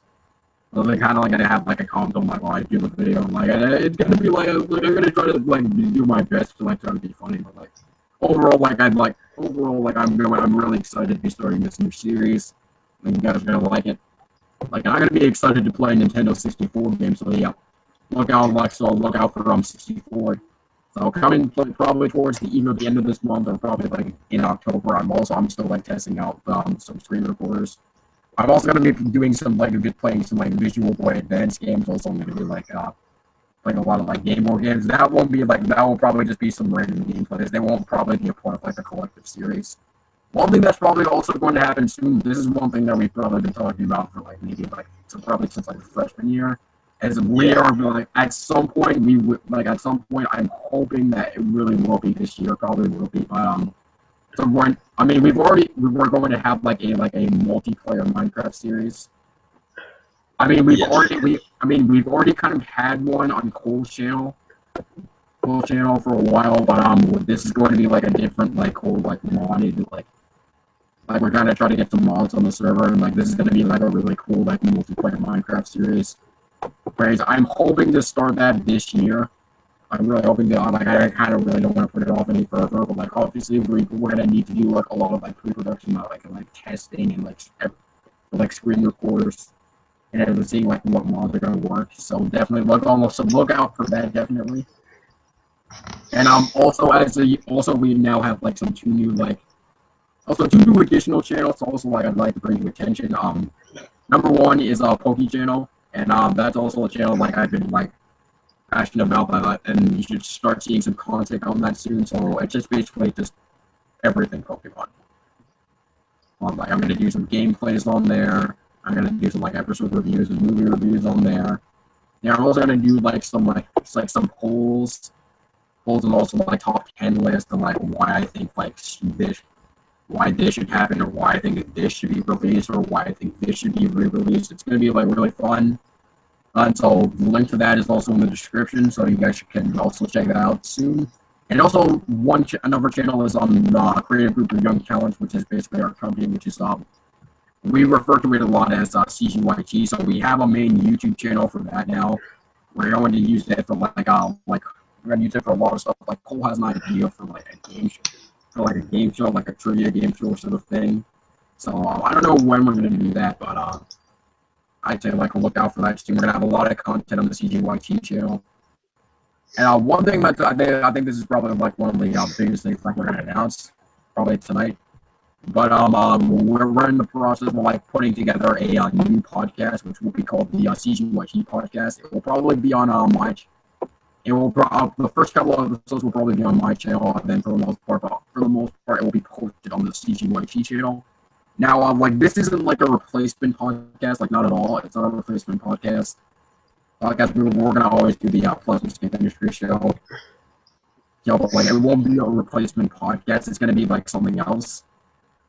So they're kind of like gonna have like a calm tone like while I do the video. Like it's gonna be like I'm gonna try to like do my best to like try to be funny, but like overall I'm really excited to be starting this new series. I think you guys are gonna like it. Like I'm gonna be excited to play Nintendo 64 games. So yeah, look out for 64. So coming probably towards the end of this month or probably like in October. I'm still like testing out some screen recorders. I'm also gonna be doing some like playing some like Visual Boy Advance games. Also, I'm gonna do like a lot of like Game Boy games. That will probably just be some random gameplays. They won't probably be a part of like a collective series. One thing that's probably also going to happen soon. This is one thing that we've probably been talking about for like maybe like probably since like freshman year. As we are like at some point I'm hoping that it really will be this year. Probably will be, but so we were going to have like a multiplayer Minecraft series. I mean we've already kind of had one on Cole's channel for a while, but this is going to be like a different like whole like modded like we're gonna try to get some mods on the server, and like this is gonna be like a really cool like multiplayer Minecraft series. Whereas I'm hoping to start that this year. I'm really hoping that like I kind of really don't want to put it off any further, but like obviously we're gonna need to do like a lot of like pre-production, like testing and like screen recorders and seeing like what mods are gonna work. So definitely look out for that definitely. And also we now have like two new additional channels. Also like I'd like to bring to attention. Number one is Poke Channel, and that's also a channel like I've been like passionate about that, and you should start seeing some content on that soon. So it's just basically just everything Pokemon. Like I'm gonna do some gameplays on there. I'm gonna do some like episode reviews and movie reviews on there. Yeah, I'm also gonna do like some polls and also like top 10 list and like why I think like why this should happen, or why I think this should be released, or why I think this should be re-released. It's gonna be like really fun. And so the link to that is also in the description, so you guys can also check that out soon. And also another channel is on the Creative Group of Young Talents, which is basically our company, which is we refer to it a lot as CGYT. So we have a main YouTube channel for that now. We're going to use it for we're gonna use it for a lot of stuff. Like Cole has an idea for like a game show, like a trivia game show sort of thing. So I don't know when we're gonna do that, but I'd say like look out for that soon. We're gonna have a lot of content on the CGYT channel. And one thing that I think this is probably like one of the biggest things like we're gonna announce probably tonight. But we're in the process of like putting together a new podcast, which will be called the CGYT podcast. It will probably be on the first couple of episodes will probably be on my channel, and then for the most part, it will be posted on the CGYT channel. Now, this isn't like a replacement podcast, like not at all. It's not a replacement podcast. We're gonna always do the Plasmaskiff Industries Show. Yeah, but like it won't be a replacement podcast. It's gonna be like something else.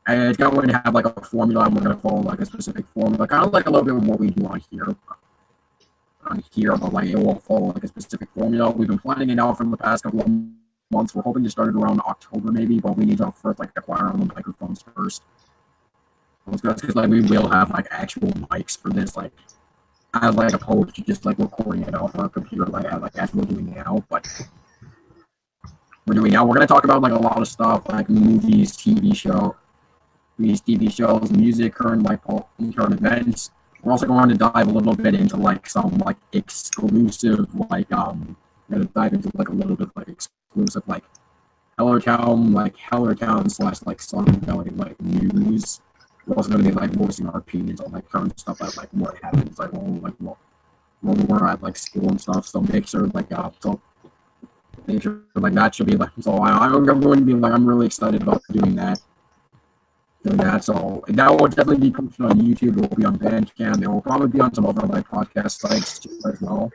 And it's going to have like a formula, and we're gonna follow like a specific formula, kind of like a little bit of what we do on here. But like it won't follow like a specific formula. We've been planning it out for the past couple of months. We're hoping to start it around October maybe, but we need to first like acquire all the microphones first. Because like we will have like actual mics for this, like as like opposed to just like recording it off our computer as we're doing now. But we're gonna talk about like a lot of stuff like movies, TV shows, music, current events. We're also going to dive a little bit into like some like exclusive we're gonna dive into like a little bit like exclusive like Hellertown / like Sun Valley like news. We're also going to be like voicing our opinions on like current stuff like what happens like when we're at like school and stuff. So make sure like that should be like I'm going to be like I'm really excited about doing that. So that will definitely be posted on YouTube. It will be on Bandcamp. It will probably be on some other like podcast sites as well.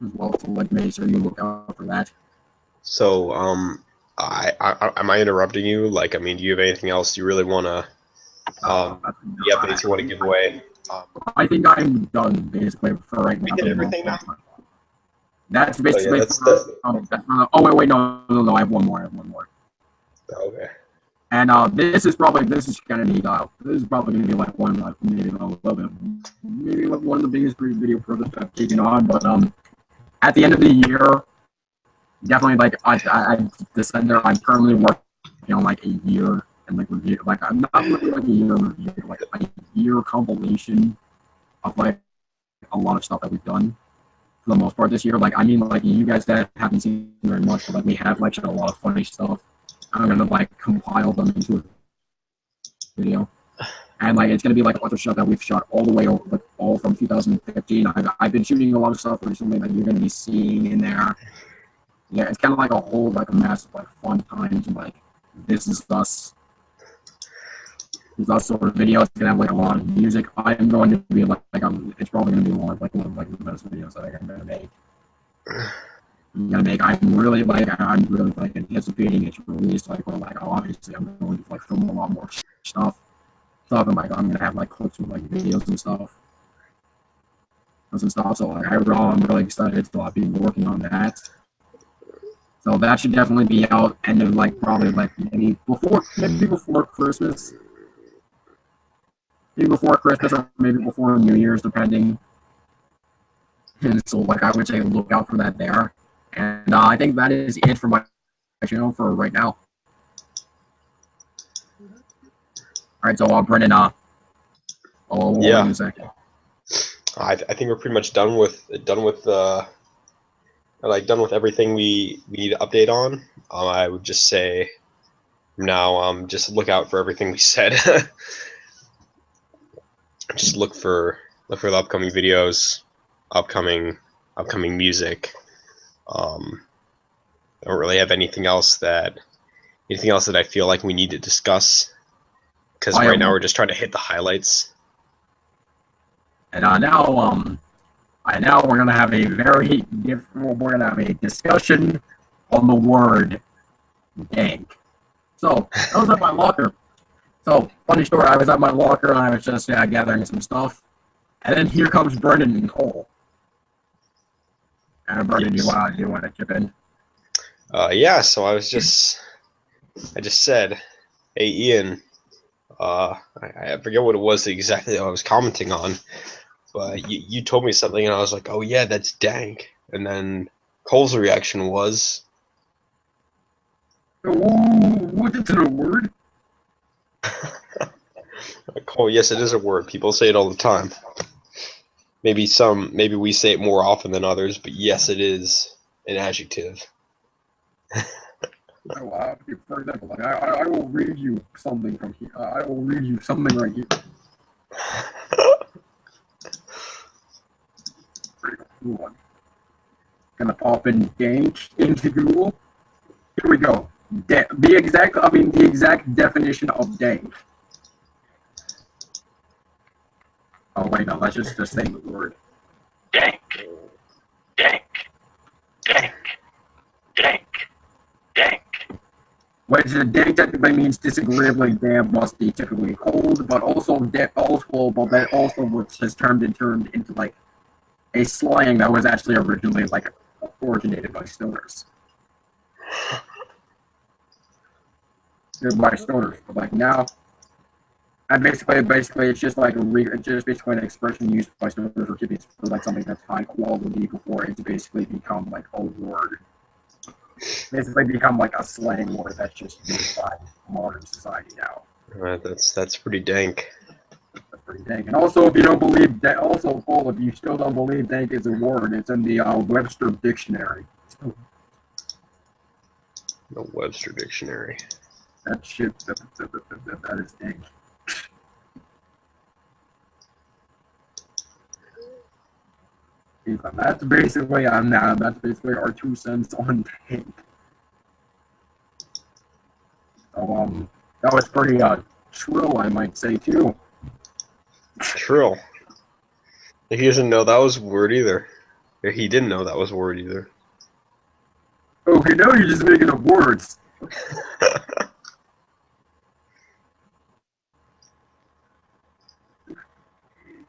So like make sure you look out for that. So am I interrupting you? Like, I mean, do you have anything else you really want to, the updates you want to give away? I think I'm done, basically, for right now. We did everything now? That's basically... Oh, wait, no, I have one more. Okay. And this is probably going to be like one, like, maybe a little bit, maybe like one of the biggest video projects I've taken on, but at the end of the year, definitely, like, I'm currently working on, like, a year and, like, review. Like, I'm not really, like, a year review, like, a year compilation of, like, a lot of stuff that we've done for the most part this year. Like, I mean, like, you guys that haven't seen very much, but, like, we have, like, a lot of funny stuff. I'm going to, like, compile them into a video. And, like, it's going to be, like, a bunch of stuff that we've shot all the way over, like, all from 2015. I've been shooting a lot of stuff recently that you're going to be seeing in there. Yeah, it's kind of like a whole, like, a massive, like, fun time to, like, this is us sort of video. It's going to have, like, a lot of music. I'm going to be, it's probably going to be one of the best videos that I'm going to make. I'm really, like, anticipating its release. Like, obviously, I'm going to, like, film a lot more stuff. I'm going to have, like, clips with, like, videos and stuff. So, like, I'm really excited to be working on that. So that should definitely be out end of like probably like maybe before Christmas. Maybe before Christmas or maybe before New Year's, depending. And so like I would say look out for that there. And I think that is it for my channel for right now. Alright, so Brendan, yeah. I think we're pretty much done with everything we need to update on. I would just say from now, just look out for everything we said. Just look for the upcoming videos, upcoming music. I don't really have anything else that I feel like we need to discuss, because right now we're just trying to hit the highlights. And now we're gonna have a discussion on the word dank. So I was at my locker. So funny story, I was at my locker and I was just gathering some stuff, and then here comes Brendan and Cole. And Brendan, yes. you want to chip in? Yeah. So I just said, hey Ian, I forget what it was exactly I was commenting on. But you told me something, and I was like, oh, yeah, that's dank. And then Cole's reaction was... What, is it a word? Cole, yes, it is a word. People say it all the time. Maybe we say it more often than others, but yes, it is an adjective. For example, like, I will read you something from here. I will read you something right here. Pretty cool. Gonna pop in dank into Google. Here we go. The exact definition of dank. Oh wait, no. Let's just say the word. Dank. Which dank technically means disagreeably damp, musty, typically cold, but also which has turned into like a slang that was actually originally like originated by stoners. by stoners. But like now, and basically, it's just like it's just basically an expression used by stoners or hippies for like something that's high quality before it's basically become like a word. Basically, become like a slang word that's just used by modern society now. Alright, that's pretty dank. That's pretty dank. And also, if you don't believe that, also, Paul, if you still don't believe dank is a word, it's in the Webster Dictionary. The Webster Dictionary. That shit, that is dank. That's basically our 2 cents on dank. So that was pretty shrill, I might say too. Trill. He doesn't know that was a word either. He didn't know that was a word either. Okay, now you're just making up words.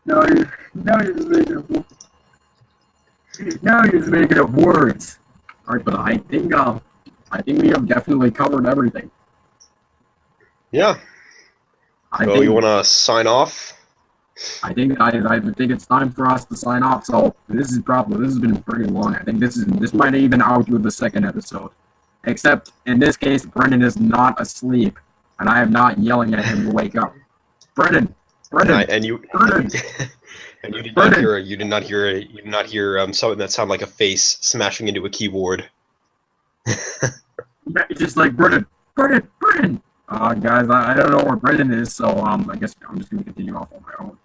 Now you're just making up words. Now you're just making up words. Alright, but I think we have definitely covered everything. Yeah. So you want to sign off? I think it's time for us to sign off. So this has been pretty long. I think this might even outdo the second episode. Except in this case, Brendan is not asleep, and I am not yelling at him to wake up. Brendan. And you did not hear something that sounded like a face smashing into a keyboard. It's just like Brendan. Guys, I don't know where Brendan is, so I guess I'm just gonna continue off on my own.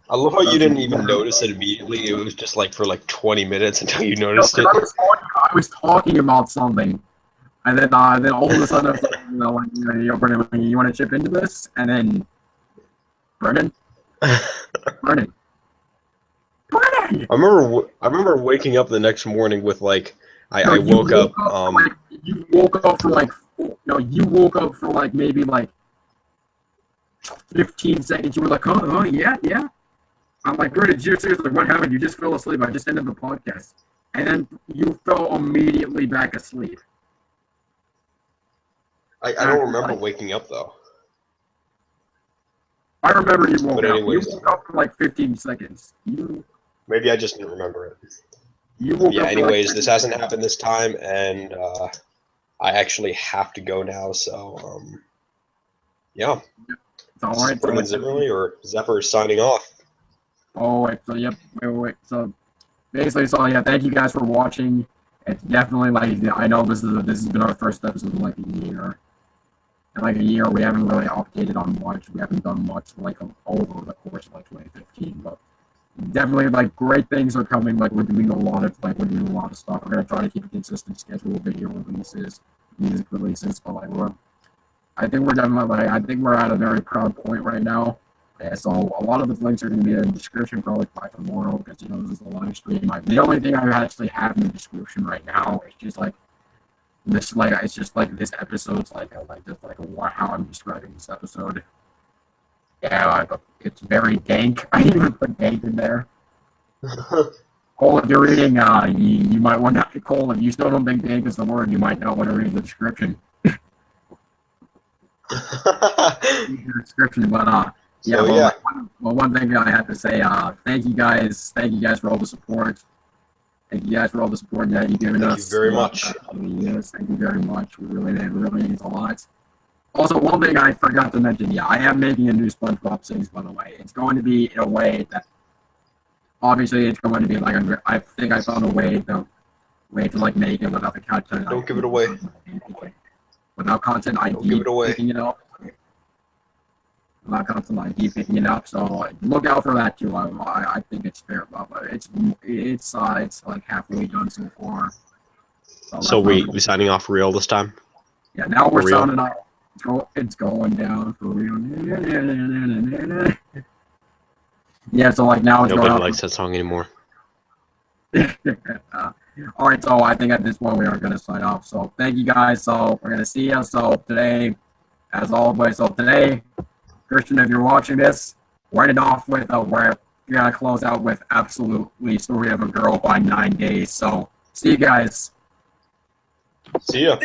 I love how you didn't even notice it immediately. It was just like for like 20 minutes until you noticed it. I was talking about something, and then all of a sudden I was like, Brendan, you want to chip into this? And then Brendan. I remember waking up the next morning with like I woke up. You woke up for like maybe like 15 seconds. You were like, oh yeah. I'm like, Brendan, seriously, what happened? You just fell asleep. I just ended the podcast, and then you fell immediately back asleep. I don't remember waking up though. I remember you woke up. You woke up for like 15 seconds. Maybe I just didn't remember it. Anyways, this hasn't happened this time, and I actually have to go now. So, yeah. All right. Brendan Zimmerly or Zephyr signing off. Oh wait. So wait. So basically, thank you guys for watching. It's definitely I know this has been our first episode in like a year. In like a year, we haven't really updated on much. We haven't done much over the course of 2015, but definitely great things are coming. We're doing a lot of stuff. We're gonna try to keep a consistent schedule of video releases, music releases, but I think we're at a very proud point right now. Yeah, so a lot of the links are going to be in the description probably by tomorrow because this is a live stream. The only thing I actually have in the description right now is just this this episode's how I'm describing this episode. Yeah, it's very dank. I even put dank in there. Cole, if you're reading, you might want to. Cole, if you still don't think dank is the word, you might not want to read the description. One thing I have to say, thank you guys for all the support. Thank you guys for all the support that you've given us. Thank you very much. Yes, thank you very much. It really means a lot. Also, one thing I forgot to mention, I am making a new SpongeBob Sings, by the way. It's going to be in a way that, obviously, it's going to be I think I found a way to make it without the content. Don't give it away. Without content ID. Don't give it away. Picking it up. Without content ID picking it up. So look out for that too. I think it's fair, but it's halfway done so far. So we signing off for real this time? Yeah, now we're sounding off. It's going down for real. Yeah, so now it's nobody likes that song anymore. All right, so I think at this point we are going to sign off. So thank you guys. So we're going to see you. So today, as always, Christian, if you're watching this, write it off with we're going to close out with Absolutely Story of a Girl by 9 Days. So see you guys. See ya.